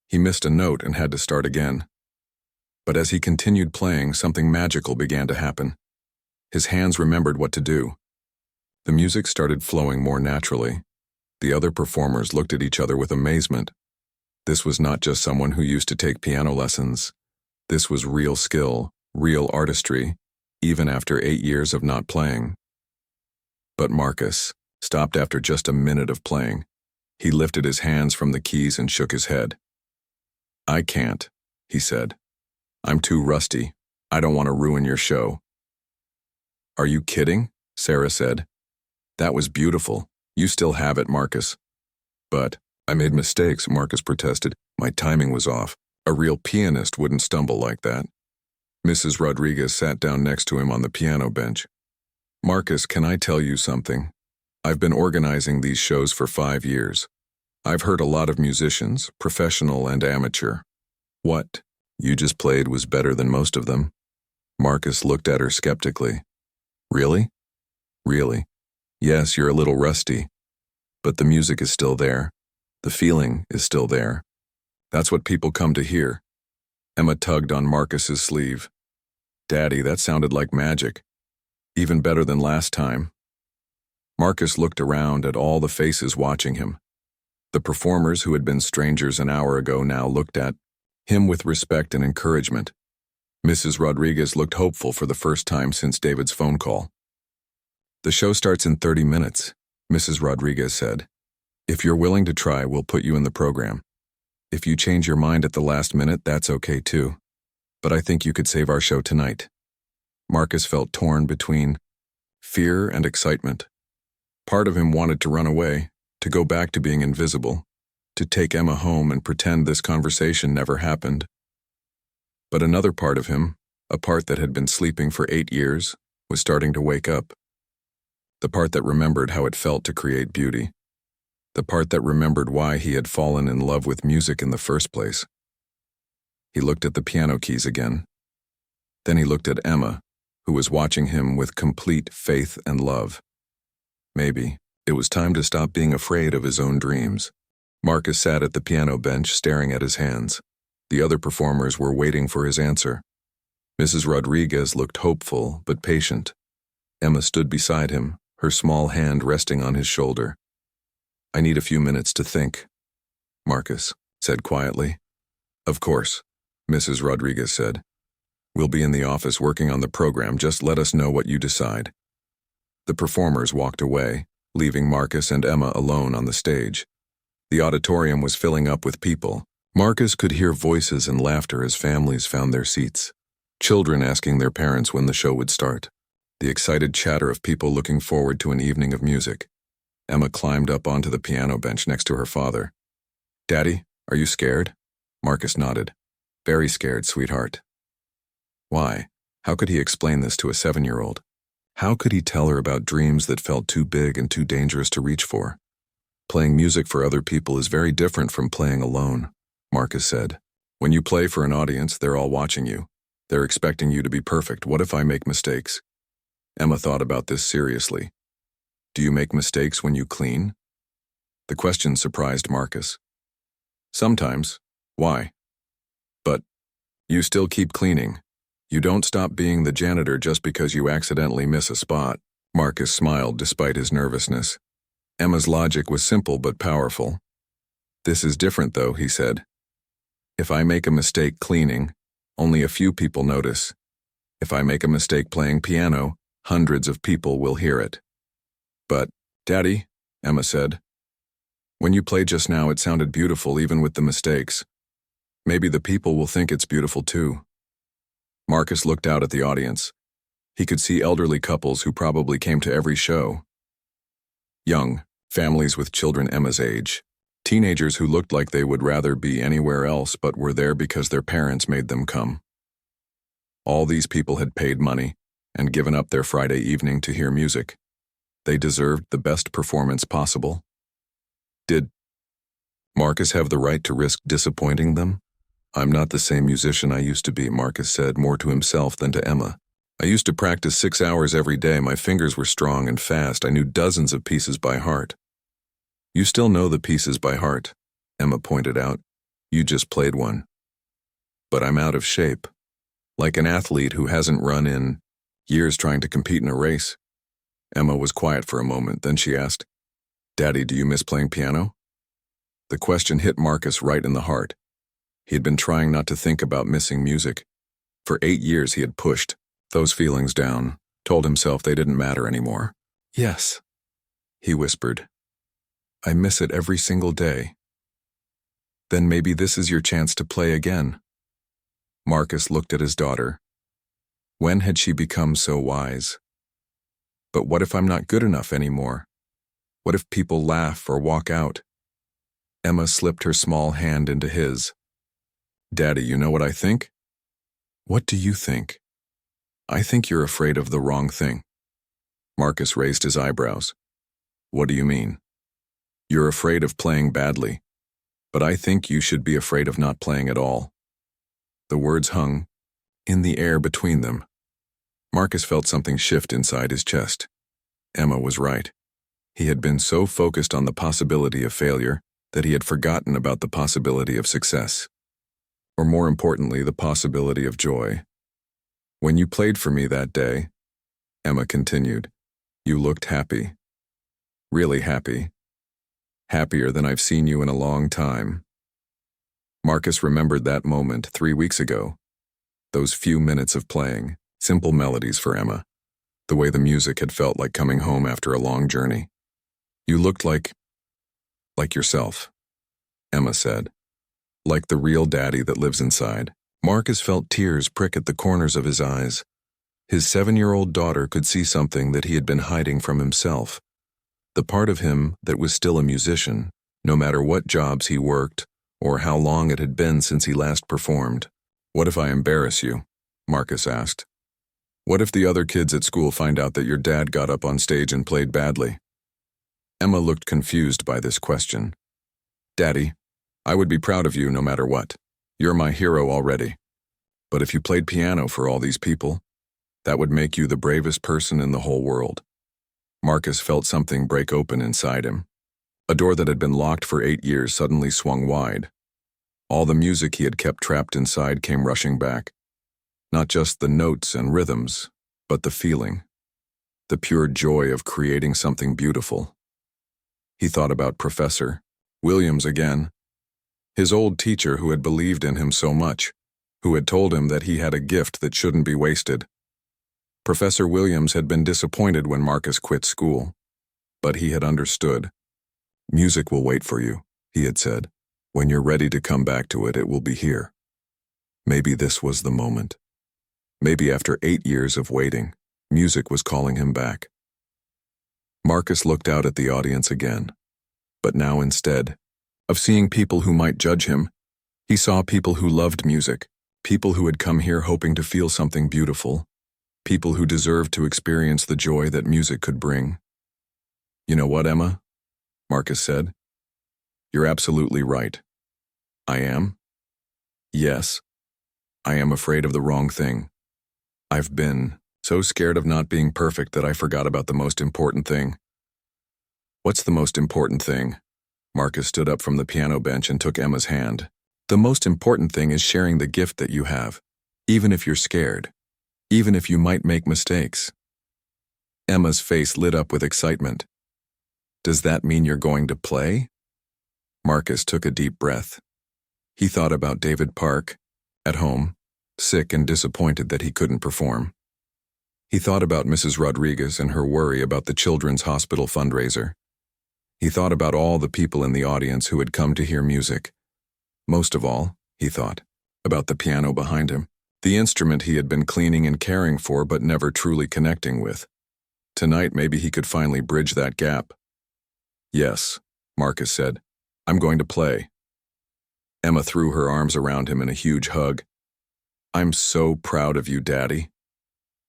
He missed a note and had to start again. But as he continued playing, something magical began to happen. His hands remembered what to do. The music started flowing more naturally. The other performers looked at each other with amazement. This was not just someone who used to take piano lessons. This was real skill, real artistry, even after 8 years of not playing. But Marcus stopped after just a minute of playing. He lifted his hands from the keys and shook his head. "I can't," he said. "I'm too rusty. I don't want to ruin your show." "Are you kidding?" Sarah said. "That was beautiful. You still have it, Marcus." "But I made mistakes," Marcus protested. "My timing was off. A real pianist wouldn't stumble like that." Mrs. Rodriguez sat down next to him on the piano bench. "Marcus, can I tell you something? I've been organizing these shows for 5 years. I've heard a lot of musicians, professional and amateur. What you just played was better than most of them." Marcus looked at her skeptically. "Really?" "Really. Yes, you're a little rusty, but the music is still there. The feeling is still there. That's what people come to hear." Emma tugged on Marcus's sleeve. "Daddy, that sounded like magic. Even better than last time." Marcus looked around at all the faces watching him. The performers who had been strangers an hour ago now looked at him with respect and encouragement. Mrs. Rodriguez looked hopeful for the first time since David's phone call. "The show starts in 30 minutes, Mrs. Rodriguez said. "If you're willing to try, we'll put you in the program. If you change your mind at the last minute, that's okay too. But I think you could save our show tonight." Marcus felt torn between fear and excitement. Part of him wanted to run away, to go back to being invisible, to take Emma home and pretend this conversation never happened. But another part of him, a part that had been sleeping for 8 years, was starting to wake up. The part that remembered how it felt to create beauty. The part that remembered why he had fallen in love with music in the first place. He looked at the piano keys again. Then he looked at Emma, who was watching him with complete faith and love. Maybe it was time to stop being afraid of his own dreams. Marcus sat at the piano bench staring at his hands. The other performers were waiting for his answer. Mrs. Rodriguez looked hopeful but patient. Emma stood beside him, her small hand resting on his shoulder. "I need a few minutes to think," Marcus said quietly. "Of course," Mrs. Rodriguez said. "We'll be in the office working on the program. Just let us know what you decide." The performers walked away, leaving Marcus and Emma alone on the stage. The auditorium was filling up with people. Marcus could hear voices and laughter as families found their seats. Children asking their parents when the show would start. The excited chatter of people looking forward to an evening of music. Emma climbed up onto the piano bench next to her father. "Daddy, are you scared?" Marcus nodded. "Very scared, sweetheart." Why? How could he explain this to a 7-year-old? How could he tell her about dreams that felt too big and too dangerous to reach for? Playing music for other people is very different from playing alone, Marcus said. When you play for an audience, they're all watching you. They're expecting you to be perfect. What if I make mistakes? Emma thought about this seriously. Do you make mistakes when you clean? The question surprised Marcus. Sometimes. Why? But you still keep cleaning. You don't stop being the janitor just because you accidentally miss a spot. Marcus smiled despite his nervousness. Emma's logic was simple but powerful. This is different though, he said. If I make a mistake cleaning, only a few people notice. If I make a mistake playing piano, hundreds of people will hear it. But, Daddy, Emma said, when you played just now it sounded beautiful even with the mistakes. Maybe the people will think it's beautiful too. Marcus looked out at the audience. He could see elderly couples who probably came to every show. Young, families with children Emma's age. Teenagers who looked like they would rather be anywhere else but were there because their parents made them come. All these people had paid money and given up their Friday evening to hear music. They deserved the best performance possible. Did Marcus have the right to risk disappointing them? I'm not the same musician I used to be, Marcus said, more to himself than to Emma. I used to practice 6 hours every day. My fingers were strong and fast. I knew dozens of pieces by heart. You still know the pieces by heart, Emma pointed out. You just played one. But I'm out of shape. Like an athlete who hasn't run in years trying to compete in a race. Emma was quiet for a moment, then she asked, Daddy, do you miss playing piano? The question hit Marcus right in the heart. He had been trying not to think about missing music. For 8 years he had pushed those feelings down, told himself they didn't matter anymore. Yes, he whispered. I miss it every single day. Then maybe this is your chance to play again. Marcus looked at his daughter. When had she become so wise? But what if I'm not good enough anymore? What if people laugh or walk out? Emma slipped her small hand into his. Daddy, you know what I think? What do you think? I think you're afraid of the wrong thing. Marcus raised his eyebrows. What do you mean? You're afraid of playing badly, but I think you should be afraid of not playing at all. The words hung in the air between them. Marcus felt something shift inside his chest. Emma was right. He had been so focused on the possibility of failure that he had forgotten about the possibility of success. Or more importantly, the possibility of joy. When you played for me that day, Emma continued, you looked happy. Really happy. Happier than I've seen you in a long time. Marcus remembered that moment 3 weeks ago. Those few minutes of playing, simple melodies for Emma. The way the music had felt like coming home after a long journey. You looked like yourself, Emma said. Like the real daddy that lives inside. Marcus felt tears prick at the corners of his eyes. His 7-year-old daughter could see something that he had been hiding from himself. The part of him that was still a musician, no matter what jobs he worked or how long it had been since he last performed. What if I embarrass you? Marcus asked. What if the other kids at school find out that your dad got up on stage and played badly? Emma looked confused by this question. Daddy, I would be proud of you no matter what. You're my hero already. But if you played piano for all these people, that would make you the bravest person in the whole world. Marcus felt something break open inside him. A door that had been locked for 8 years suddenly swung wide. All the music he had kept trapped inside came rushing back. Not just the notes and rhythms, but the feeling. The pure joy of creating something beautiful. He thought about Professor Williams again. His old teacher who had believed in him so much, who had told him that he had a gift that shouldn't be wasted. Professor Williams had been disappointed when Marcus quit school, but he had understood. Music will wait for you, he had said. When you're ready to come back to it, it will be here. Maybe this was the moment. Maybe after 8 years of waiting, music was calling him back. Marcus looked out at the audience again, but now instead of seeing people who might judge him, he saw people who loved music, people who had come here hoping to feel something beautiful, people who deserved to experience the joy that music could bring. You know what, Emma? Marcus said. You're absolutely right. I am? Yes. I am afraid of the wrong thing. I've been so scared of not being perfect that I forgot about the most important thing. What's the most important thing? Marcus stood up from the piano bench and took Emma's hand. The most important thing is sharing the gift that you have, even if you're scared, even if you might make mistakes. Emma's face lit up with excitement. Does that mean you're going to play? Marcus took a deep breath. He thought about David Park, at home, sick and disappointed that he couldn't perform. He thought about Mrs. Rodriguez and her worry about the Children's Hospital fundraiser. He thought about all the people in the audience who had come to hear music. Most of all, he thought, about the piano behind him, the instrument he had been cleaning and caring for but never truly connecting with. Tonight maybe he could finally bridge that gap. Yes, Marcus said. I'm going to play. Emma threw her arms around him in a huge hug. I'm so proud of you, Daddy.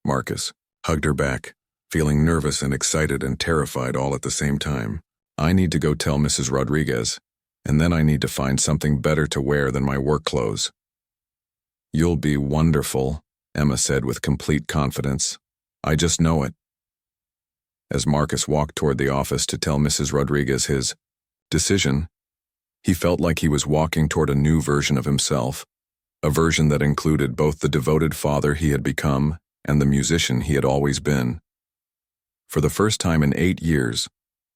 Marcus hugged her back, feeling nervous and excited and terrified all at the same time. I need to go tell Mrs. Rodriguez, and then I need to find something better to wear than my work clothes. You'll be wonderful, Emma said with complete confidence. I just know it. As Marcus walked toward the office to tell Mrs. Rodriguez his decision, he felt like he was walking toward a new version of himself, a version that included both the devoted father he had become and the musician he had always been. For the first time in 8 years,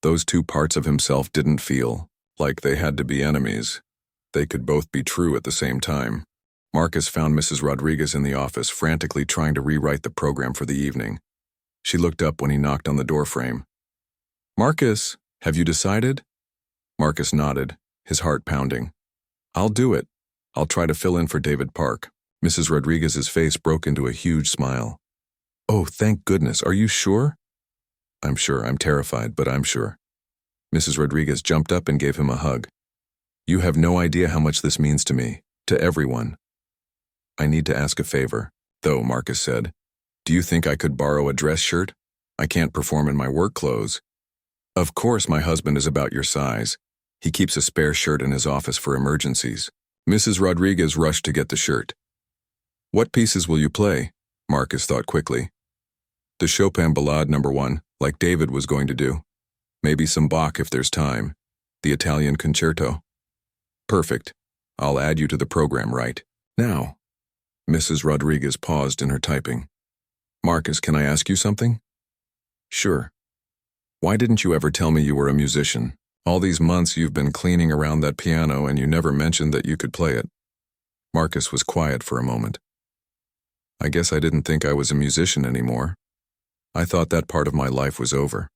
those two parts of himself didn't feel like they had to be enemies. They could both be true at the same time. Marcus found Mrs. Rodriguez in the office, frantically trying to rewrite the program for the evening. She looked up when he knocked on the doorframe. Marcus, have you decided? Marcus nodded, his heart pounding. I'll do it. I'll try to fill in for David Park. Mrs. Rodriguez's face broke into a huge smile. Oh, thank goodness. Are you sure? I'm sure. I'm terrified, but I'm sure. Mrs. Rodriguez jumped up and gave him a hug. You have no idea how much this means to me, to everyone. I need to ask a favor, though, Marcus said. Do you think I could borrow a dress shirt? I can't perform in my work clothes. Of course my husband is about your size. He keeps a spare shirt in his office for emergencies. Mrs. Rodriguez rushed to get the shirt. What pieces will you play? Marcus thought quickly. The Chopin Ballade No. 1, like David was going to do. Maybe some Bach if there's time. The Italian Concerto. Perfect. I'll add you to the program right now. Mrs. Rodriguez paused in her typing. Marcus, can I ask you something? Sure. Why didn't you ever tell me you were a musician? All these months you've been cleaning around that piano and you never mentioned that you could play it. Marcus was quiet for a moment. I guess I didn't think I was a musician anymore. I thought that part of my life was over.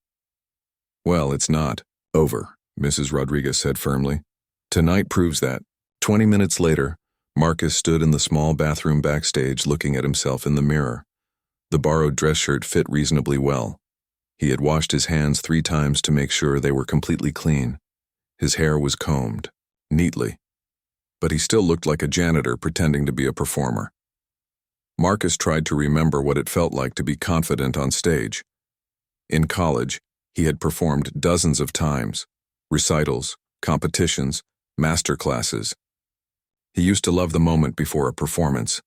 Well, it's not over, Mrs. Rodriguez said firmly. Tonight proves that. 20 minutes later, Marcus stood in the small bathroom backstage looking at himself in the mirror. The borrowed dress shirt fit reasonably well. He had washed his hands 3 times to make sure they were completely clean. His hair was combed, neatly. But he still looked like a janitor pretending to be a performer. Marcus tried to remember what it felt like to be confident on stage. In college, he had performed dozens of times, recitals, competitions, master classes. He used to love the moment before a performance,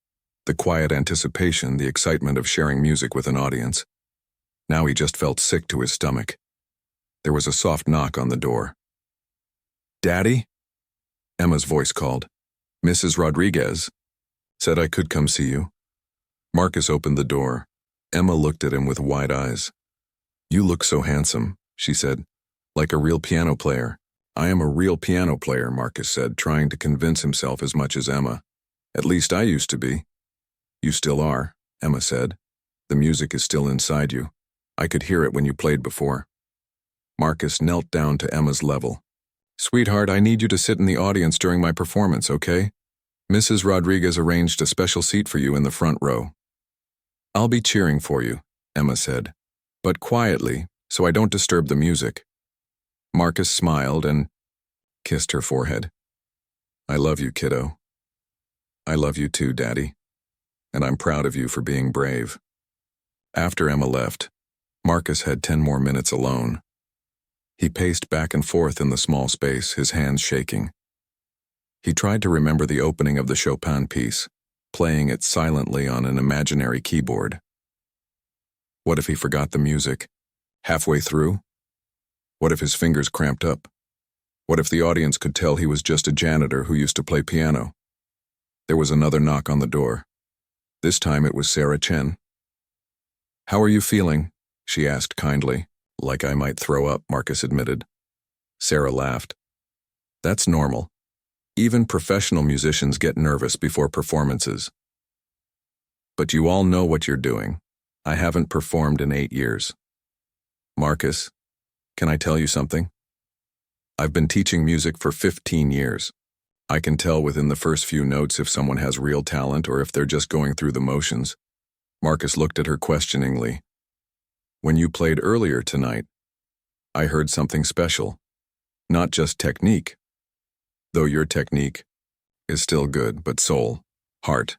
the quiet anticipation, the excitement of sharing music with an audience. Now he just felt sick to his stomach. There was a soft knock on the door. Daddy? Emma's voice called. Mrs. Rodriguez said I could come see you. Marcus opened the door. Emma looked at him with wide eyes. You look so handsome, she said, like a real piano player. I am a real piano player, Marcus said, trying to convince himself as much as Emma. At least I used to be. You still are, Emma said. The music is still inside you. I could hear it when you played before. Marcus knelt down to Emma's level. Sweetheart, I need you to sit in the audience during my performance, okay? Mrs. Rodriguez arranged a special seat for you in the front row. I'll be cheering for you, Emma said, but quietly, so I don't disturb the music. Marcus smiled and kissed her forehead. I love you, kiddo. I love you too, Daddy. And I'm proud of you for being brave. After Emma left, Marcus had 10 more minutes alone. He paced back and forth in the small space, his hands shaking. He tried to remember the opening of the Chopin piece, playing it silently on an imaginary keyboard. What if he forgot the music? Halfway through? What if his fingers cramped up? What if the audience could tell he was just a janitor who used to play piano? There was another knock on the door. This time it was Sarah Chen. "How are you feeling?" she asked kindly. "Like I might throw up," Marcus admitted. Sarah laughed. "That's normal. Even professional musicians get nervous before performances. But you all know what you're doing. I haven't performed in 8 years. Marcus, can I tell you something? I've been teaching music for 15 years. I can tell within the first few notes if someone has real talent or if they're just going through the motions." Marcus looked at her questioningly. "When you played earlier tonight, I heard something special. Not just technique, though your technique is still good, but soul, heart,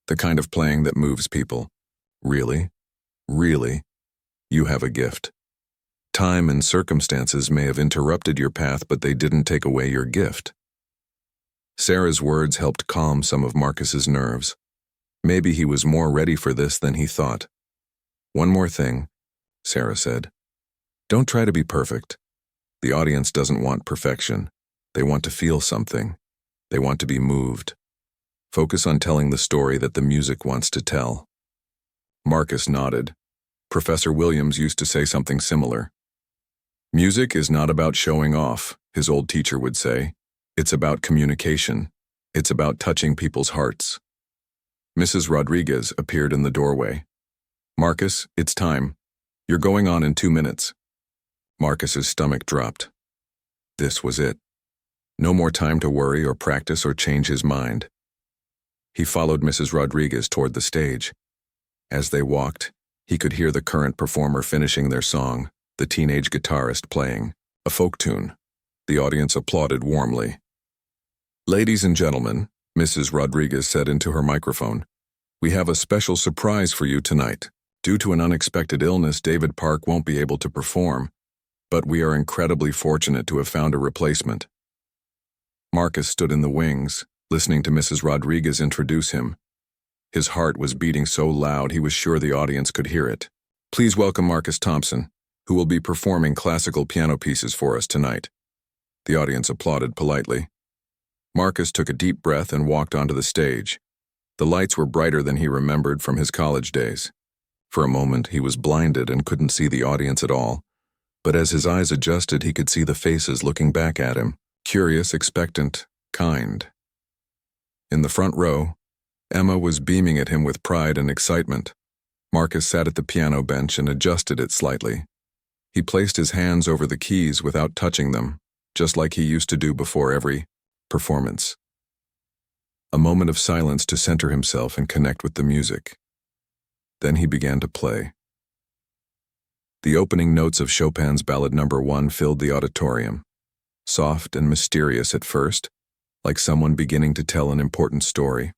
the kind of playing that moves people. Really, really, you have a gift. Time and circumstances may have interrupted your path, but they didn't take away your gift." Sarah's words helped calm some of Marcus's nerves. Maybe he was more ready for this than he thought. "One more thing," Sarah said. "Don't try to be perfect. The audience doesn't want perfection. They want to feel something. They want to be moved. Focus on telling the story that the music wants to tell." Marcus nodded. Professor Williams used to say something similar. "Music is not about showing off," his old teacher would say. "It's about communication. It's about touching people's hearts." Mrs. Rodriguez appeared in the doorway. "Marcus, it's time. You're going on in 2 minutes." Marcus's stomach dropped. This was it. No more time to worry or practice or change his mind. He followed Mrs. Rodriguez toward the stage. As they walked, he could hear the current performer finishing their song, the teenage guitarist playing a folk tune. The audience applauded warmly. "Ladies and gentlemen," Mrs. Rodriguez said into her microphone, "we have a special surprise for you tonight. Due to an unexpected illness, David Park won't be able to perform, but we are incredibly fortunate to have found a replacement." Marcus stood in the wings, listening to Mrs. Rodriguez introduce him. His heart was beating so loud he was sure the audience could hear it. "Please welcome Marcus Thompson, who will be performing classical piano pieces for us tonight." The audience applauded politely. Marcus took a deep breath and walked onto the stage. The lights were brighter than he remembered from his college days. For a moment, he was blinded and couldn't see the audience at all. But as his eyes adjusted, he could see the faces looking back at him, curious, expectant, kind. In the front row, Emma was beaming at him with pride and excitement. Marcus sat at the piano bench and adjusted it slightly. He placed his hands over the keys without touching them, just like he used to do before every performance. A moment of silence to center himself and connect with the music. Then he began to play. The opening notes of Chopin's Ballad No. 1 filled the auditorium. Soft and mysterious at first, like someone beginning to tell an important story.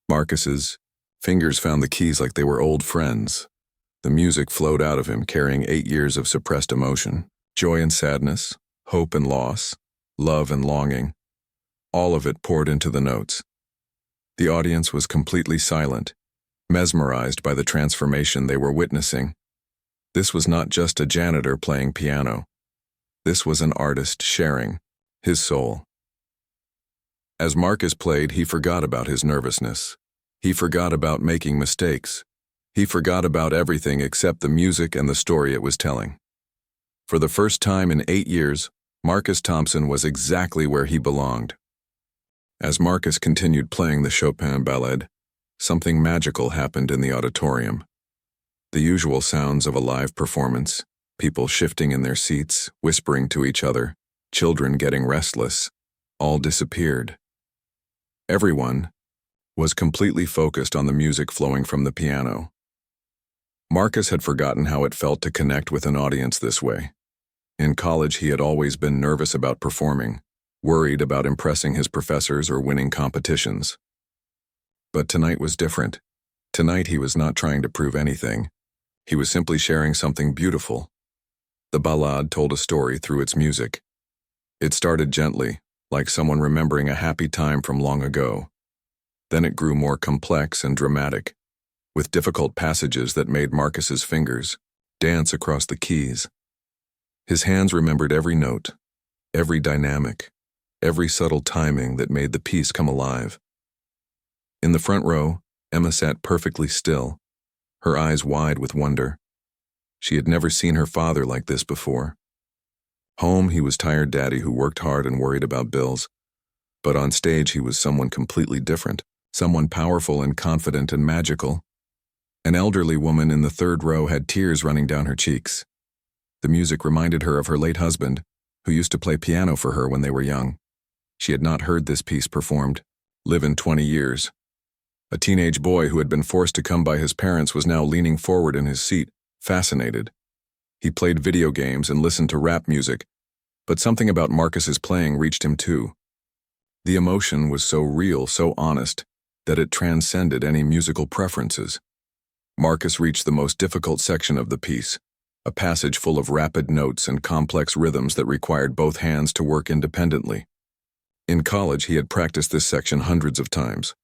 Marcus's fingers found the keys like they were old friends. The music flowed out of him, carrying 8 years of suppressed emotion, joy and sadness, hope and loss, love and longing. All of it poured into the notes. The audience was completely silent, mesmerized by the transformation they were witnessing. This was not just a janitor playing piano. This was an artist sharing his soul. As Marcus played, he forgot about his nervousness. He forgot about making mistakes. He forgot about everything except the music and the story it was telling. For the first time in 8 years, Marcus Thompson was exactly where he belonged. As Marcus continued playing the Chopin Ballad, something magical happened in the auditorium. The usual sounds of a live performance, people shifting in their seats, whispering to each other, children getting restless, all disappeared. Everyone was completely focused on the music flowing from the piano. Marcus had forgotten how it felt to connect with an audience this way. In college, he had always been nervous about performing, worried about impressing his professors or winning competitions. But tonight was different. Tonight he was not trying to prove anything. He was simply sharing something beautiful. The ballade told a story through its music. It started gently, like someone remembering a happy time from long ago. Then it grew more complex and dramatic, with difficult passages that made Marcus's fingers dance across the keys. His hands remembered every note, every dynamic, every subtle timing that made the piece come alive. In the front row, Emma sat perfectly still, her eyes wide with wonder. She had never seen her father like this before. Home, he was tired daddy who worked hard and worried about bills. But on stage, he was someone completely different, someone powerful and confident and magical. An elderly woman in the third row had tears running down her cheeks. The music reminded her of her late husband, who used to play piano for her when they were young. She had not heard this piece performed, live in 20 years. A teenage boy who had been forced to come by his parents was now leaning forward in his seat, fascinated. He played video games and listened to rap music, but something about Marcus's playing reached him too. The emotion was so real, so honest, that it transcended any musical preferences. Marcus reached the most difficult section of the piece, a passage full of rapid notes and complex rhythms that required both hands to work independently. In college, he had practiced this section hundreds of times.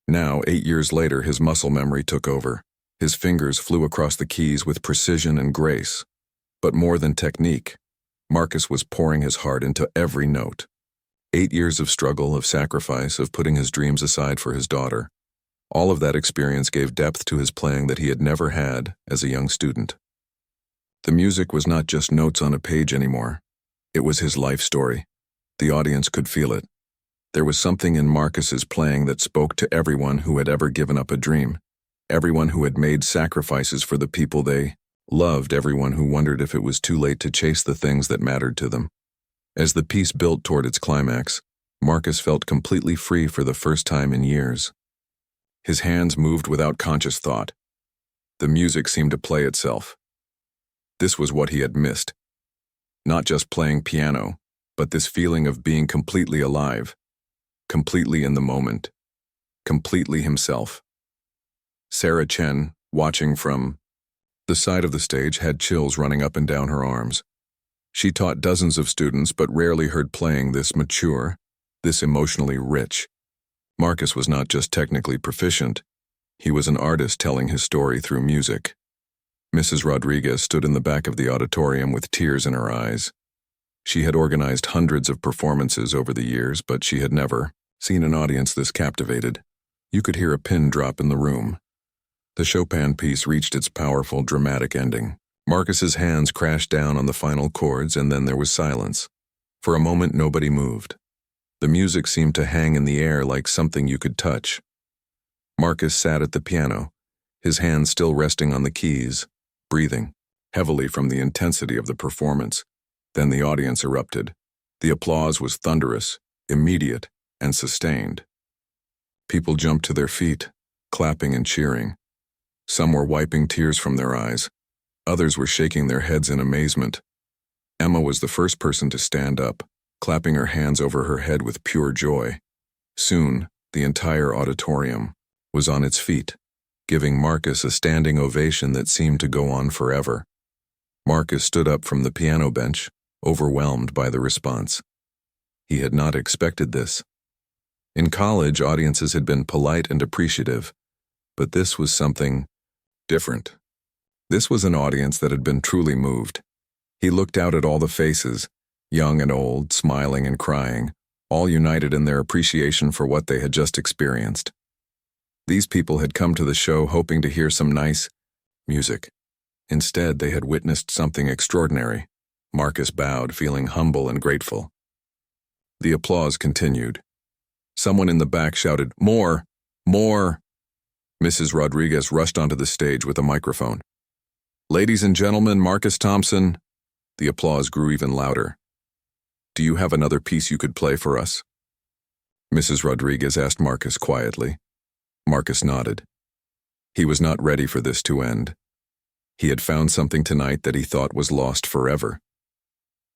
Now, 8 years later, his muscle memory took over. His fingers flew across the keys with precision and grace. But more than technique, Marcus was pouring his heart into every note. 8 years of struggle, of sacrifice, of putting his dreams aside for his daughter. All of that experience gave depth to his playing that he had never had as a young student. The music was not just notes on a page anymore. It was his life story. The audience could feel it. There was something in Marcus's playing that spoke to everyone who had ever given up a dream, everyone who had made sacrifices for the people they loved, everyone who wondered if it was too late to chase the things that mattered to them. As the piece built toward its climax, Marcus felt completely free for the first time in years. His hands moved without conscious thought. The music seemed to play itself. This was what he had missed. Not just playing piano, but this feeling of being completely alive, completely in the moment, completely himself. Sarah Chen, watching from the side of the stage, had chills running up and down her arms. She taught dozens of students but rarely heard playing this mature, this emotionally rich. Marcus was not just technically proficient, he was an artist telling his story through music. Mrs. Rodriguez stood in the back of the auditorium with tears in her eyes. She had organized hundreds of performances over the years, but she had never seen an audience this captivated. You could hear a pin drop in the room. The Chopin piece reached its powerful, dramatic ending. Marcus's hands crashed down on the final chords, and then there was silence. For a moment, nobody moved. The music seemed to hang in the air like something you could touch. Marcus sat at the piano, his hands still resting on the keys, breathing heavily from the intensity of the performance. Then the audience erupted. The applause was thunderous, immediate, and sustained. People jumped to their feet, clapping and cheering. Some were wiping tears from their eyes. Others were shaking their heads in amazement. Emma was the first person to stand up, clapping her hands over her head with pure joy. Soon, the entire auditorium was on its feet, giving Marcus a standing ovation that seemed to go on forever. Marcus stood up from the piano bench, overwhelmed by the response. He had not expected this. In college, audiences had been polite and appreciative, but this was something different. This was an audience that had been truly moved. He looked out at all the faces, young and old, smiling and crying, all united in their appreciation for what they had just experienced. These people had come to the show hoping to hear some nice music. Instead, they had witnessed something extraordinary. Marcus bowed, feeling humble and grateful. The applause continued. Someone in the back shouted, "More! More!" Mrs. Rodriguez rushed onto the stage with a microphone. "Ladies and gentlemen, Marcus Thompson." The applause grew even louder. "Do you have another piece you could play for us?" Mrs. Rodriguez asked Marcus quietly. Marcus nodded. He was not ready for this to end. He had found something tonight that he thought was lost forever.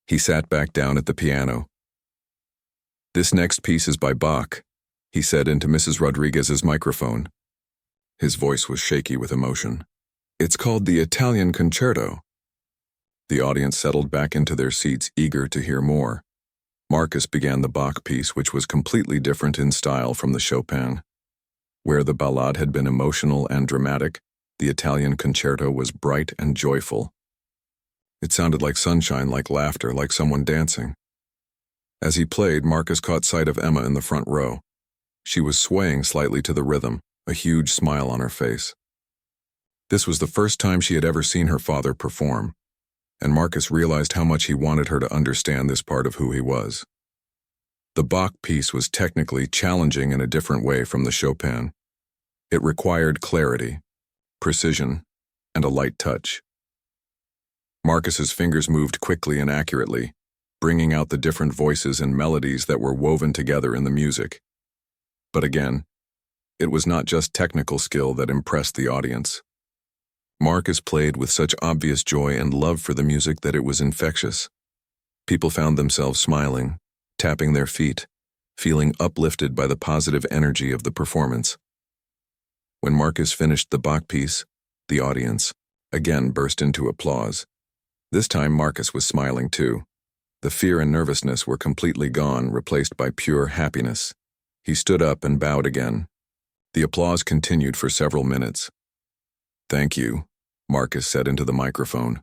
He sat back down at the piano. "This next piece is by Bach," he said into Mrs. Rodriguez's microphone. His voice was shaky with emotion. It's called the Italian Concerto. The audience settled back into their seats, eager to hear more. Marcus began the Bach piece, which was completely different in style from the Chopin. Where the ballade had been emotional and dramatic, the Italian Concerto was bright and joyful. It sounded like sunshine, like laughter, like someone dancing. As he played, Marcus caught sight of Emma in the front row. She was swaying slightly to the rhythm, a huge smile on her face. This was the first time she had ever seen her father perform, and Marcus realized how much he wanted her to understand this part of who he was. The Bach piece was technically challenging in a different way from the Chopin. It required clarity, precision, and a light touch. Marcus's fingers moved quickly and accurately, bringing out the different voices and melodies that were woven together in the music. But again, it was not just technical skill that impressed the audience. Marcus played with such obvious joy and love for the music that it was infectious. People found themselves smiling, tapping their feet, feeling uplifted by the positive energy of the performance. When Marcus finished the Bach piece, the audience again burst into applause. This time Marcus was smiling too. The fear and nervousness were completely gone, replaced by pure happiness. He stood up and bowed again. The applause continued for several minutes. "Thank you," Marcus said into the microphone.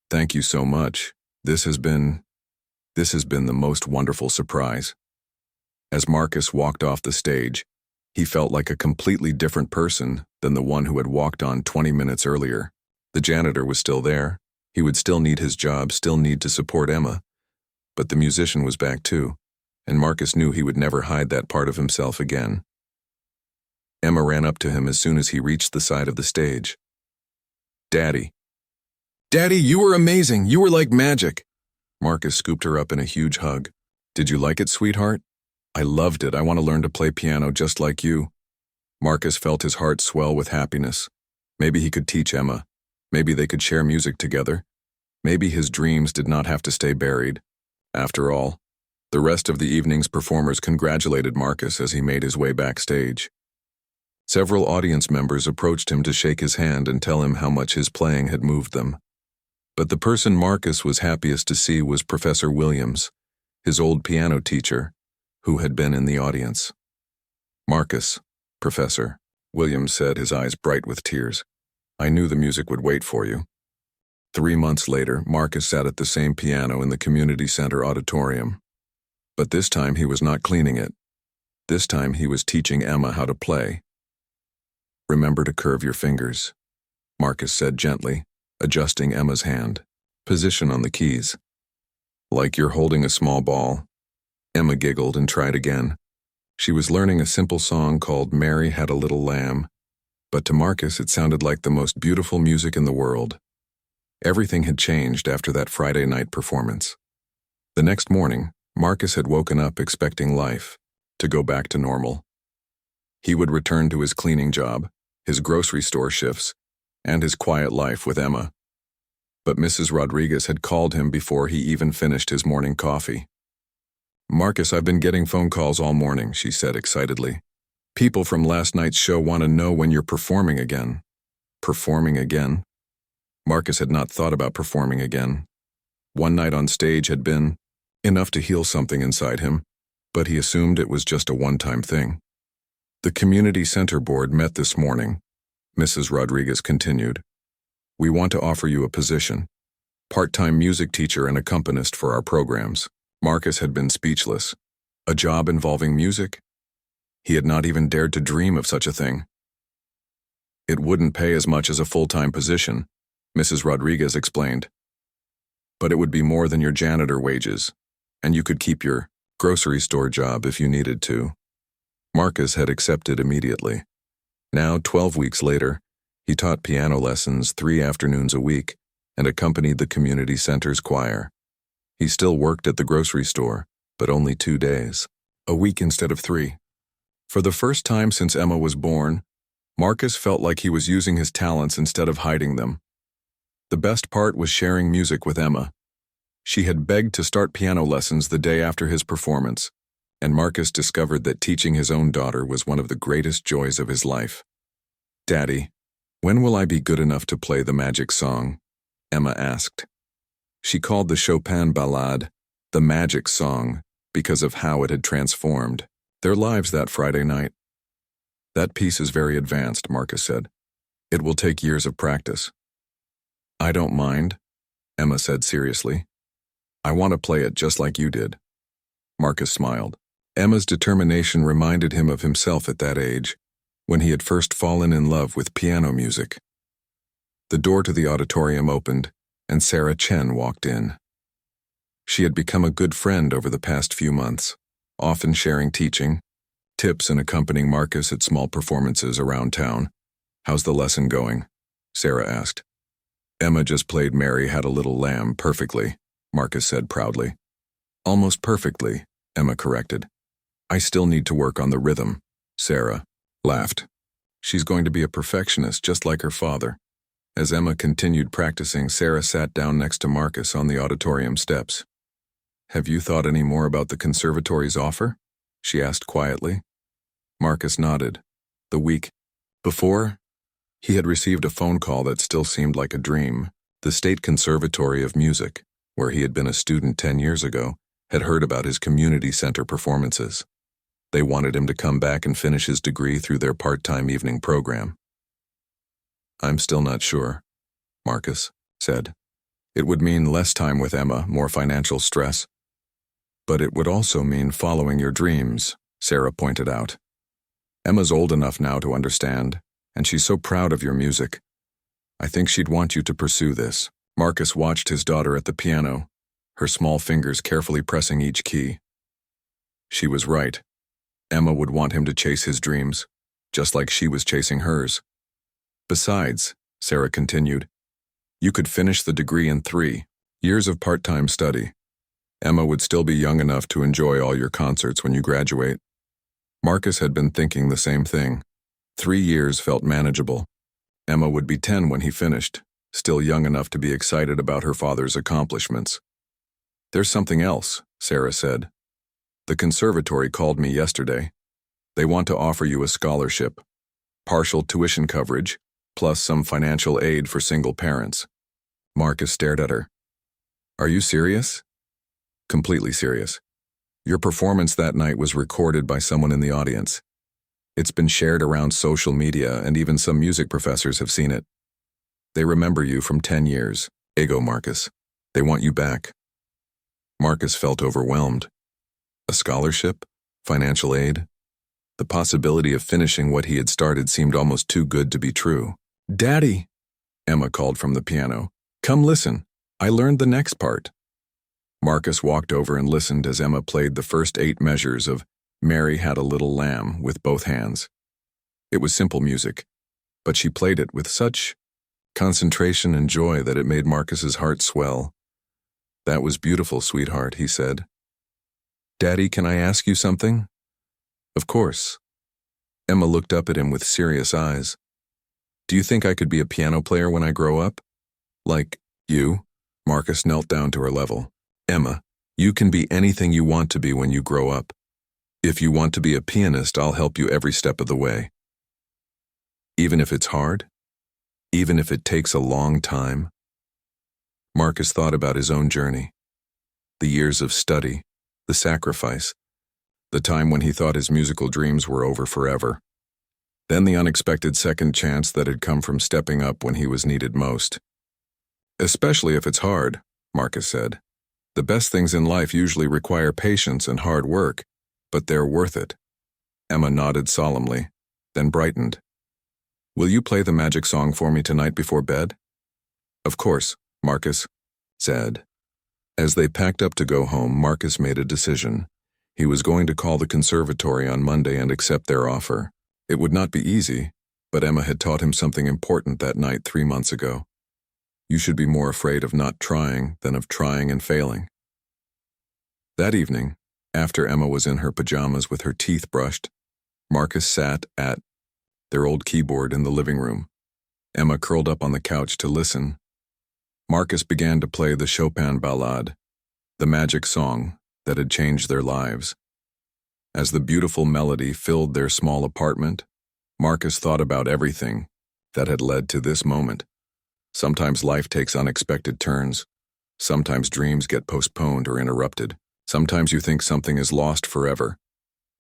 "Thank you so much. This has been the most wonderful surprise." As Marcus walked off the stage, he felt like a completely different person than the one who had walked on 20 minutes earlier. The janitor was still there. He would still need his job, still need to support Emma. But the musician was back too, and Marcus knew he would never hide that part of himself again. Emma ran up to him as soon as he reached the side of the stage. "Daddy. Daddy, you were amazing. You were like magic." Marcus scooped her up in a huge hug. "Did you like it, sweetheart?" "I loved it. I want to learn to play piano just like you." Marcus felt his heart swell with happiness. Maybe he could teach Emma. Maybe they could share music together. Maybe his dreams did not have to stay buried. After all, the rest of the evening's performers congratulated Marcus as he made his way backstage. Several audience members approached him to shake his hand and tell him how much his playing had moved them. But the person Marcus was happiest to see was Professor Williams, his old piano teacher, who had been in the audience. "Marcus, Professor," Williams said, his eyes bright with tears. "I knew the music would wait for you." 3 months later, Marcus sat at the same piano in the community center auditorium. But this time he was not cleaning it. This time he was teaching Emma how to play. "Remember to curve your fingers," Marcus said gently, adjusting Emma's hand. "Position on the keys. Like you're holding a small ball." Emma giggled and tried again. She was learning a simple song called "Mary Had a Little Lamb," but to Marcus it sounded like the most beautiful music in the world. Everything had changed after that Friday night performance. The next morning, Marcus had woken up expecting life to go back to normal. He would return to his cleaning job, his grocery store shifts, and his quiet life with Emma. But Mrs. Rodriguez had called him before he even finished his morning coffee. "Marcus, I've been getting phone calls all morning," she said excitedly. "People from last night's show want to know when you're performing again." Performing again? Marcus had not thought about performing again. One night on stage had been enough to heal something inside him, but he assumed it was just a one-time thing. "The community center board met this morning," Mrs. Rodriguez continued. "We want to offer you a position, part-time music teacher and accompanist for our programs." Marcus had been speechless. A job involving music? He had not even dared to dream of such a thing. "It wouldn't pay as much as a full-time position," Mrs. Rodriguez explained. "But it would be more than your janitor wages, and you could keep your grocery store job if you needed to." Marcus had accepted immediately. Now, 12 weeks later, he taught piano lessons 3 afternoons a week and accompanied the community center's choir. He still worked at the grocery store, but only 2 days a week instead of 3. For the first time since Emma was born, Marcus felt like he was using his talents instead of hiding them. The best part was sharing music with Emma. She had begged to start piano lessons the day after his performance, and Marcus discovered that teaching his own daughter was one of the greatest joys of his life. "Daddy, When will I be good enough to play the magic song? Emma asked. She called the Chopin Ballade the magic song because of how it had transformed their lives that Friday night. That piece is very advanced, Marcus said. It will take years of practice. I don't mind, Emma said seriously. I want to play it just like you did. Marcus smiled. Emma's determination reminded him of himself at that age, when he had first fallen in love with piano music. The door to the auditorium opened, and Sarah Chen walked in. She had become a good friend over the past few months, often sharing teaching, tips and accompanying Marcus at small performances around town. How's the lesson going? Sarah asked. Emma just played Mary Had a Little Lamb perfectly, Marcus said proudly. Almost perfectly, Emma corrected. I still need to work on the rhythm, Sarah laughed. She's going to be a perfectionist just like her father. As Emma continued practicing, Sarah sat down next to Marcus on the auditorium steps. Have you thought any more about the conservatory's offer? She asked quietly. Marcus nodded. The week before, he had received a phone call that still seemed like a dream. The State Conservatory of Music, where he had been a student 10 years ago, had heard about his community center performances. They wanted him to come back and finish his degree through their part-time evening program. I'm still not sure, Marcus said. It would mean less time with Emma, more financial stress. But it would also mean following your dreams, Sarah pointed out. Emma's old enough now to understand, and she's so proud of your music. I think she'd want you to pursue this. Marcus watched his daughter at the piano, her small fingers carefully pressing each key. She was right. Emma would want him to chase his dreams, just like she was chasing hers. Besides, Sarah continued, you could finish the degree in 3 years of part-time study. Emma would still be young enough to enjoy all your concerts when you graduate. Marcus had been thinking the same thing. 3 years felt manageable. Emma would be 10 when he finished, still young enough to be excited about her father's accomplishments. There's something else, Sarah said. The conservatory called me yesterday. They want to offer you a scholarship, partial tuition coverage, plus some financial aid for single parents. Marcus stared at her. Are you serious? Completely serious. Your performance that night was recorded by someone in the audience. It's been shared around social media, and even some music professors have seen it. They remember you from 10 years. Ego, Marcus. They want you back. Marcus felt overwhelmed. A scholarship? Financial aid? The possibility of finishing what he had started seemed almost too good to be true. Daddy, Emma called from the piano. Come listen. I learned the next part. Marcus walked over and listened as Emma played the first 8 measures of Mary Had a Little Lamb with both hands. It was simple music, but she played it with such concentration and joy that it made Marcus's heart swell. That was beautiful, sweetheart, he said. Daddy, can I ask you something? Of course. Emma looked up at him with serious eyes. Do you think I could be a piano player when I grow up? Like you? Marcus knelt down to her level. Emma, you can be anything you want to be when you grow up. If you want to be a pianist, I'll help you every step of the way. Even if it's hard? Even if it takes a long time? Marcus thought about his own journey. The years of study, the sacrifice, the time when he thought his musical dreams were over forever. Then the unexpected second chance that had come from stepping up when he was needed most. Especially if it's hard, Marcus said. The best things in life usually require patience and hard work, but they're worth it. Emma nodded solemnly, then brightened. Will you play the magic song for me tonight before bed? Of course, Marcus said. As they packed up to go home, Marcus made a decision. He was going to call the conservatory on Monday and accept their offer. It would not be easy, but Emma had taught him something important that night 3 months ago. You should be more afraid of not trying than of trying and failing. That evening, after Emma was in her pajamas with her teeth brushed, Marcus sat at their old keyboard in the living room. Emma curled up on the couch to listen. Marcus began to play the Chopin Ballade, the magic song that had changed their lives. As the beautiful melody filled their small apartment, Marcus thought about everything that had led to this moment. Sometimes life takes unexpected turns. Sometimes dreams get postponed or interrupted. Sometimes you think something is lost forever,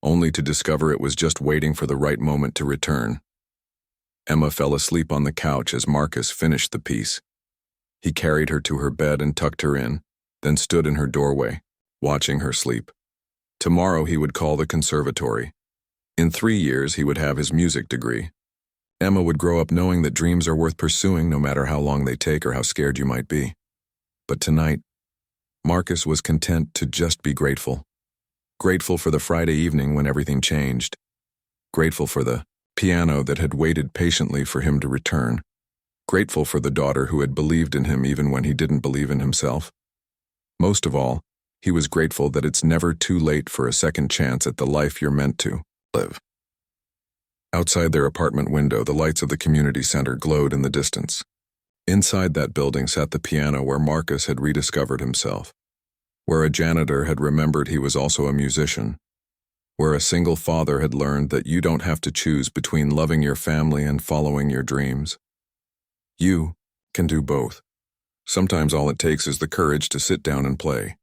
only to discover it was just waiting for the right moment to return. Emma fell asleep on the couch as Marcus finished the piece. He carried her to her bed and tucked her in, then stood in her doorway, watching her sleep. Tomorrow he would call the conservatory. In 3 years he would have his music degree. Emma would grow up knowing that dreams are worth pursuing no matter how long they take or how scared you might be. But tonight, Marcus was content to just be grateful. Grateful for the Friday evening when everything changed. Grateful for the piano that had waited patiently for him to return. Grateful for the daughter who had believed in him even when he didn't believe in himself. Most of all, he was grateful that it's never too late for a second chance at the life you're meant to live. Outside their apartment window, the lights of the community center glowed in the distance. Inside that building sat the piano where Marcus had rediscovered himself, where a janitor had remembered he was also a musician, where a single father had learned that you don't have to choose between loving your family and following your dreams. You can do both. Sometimes all it takes is the courage to sit down and play.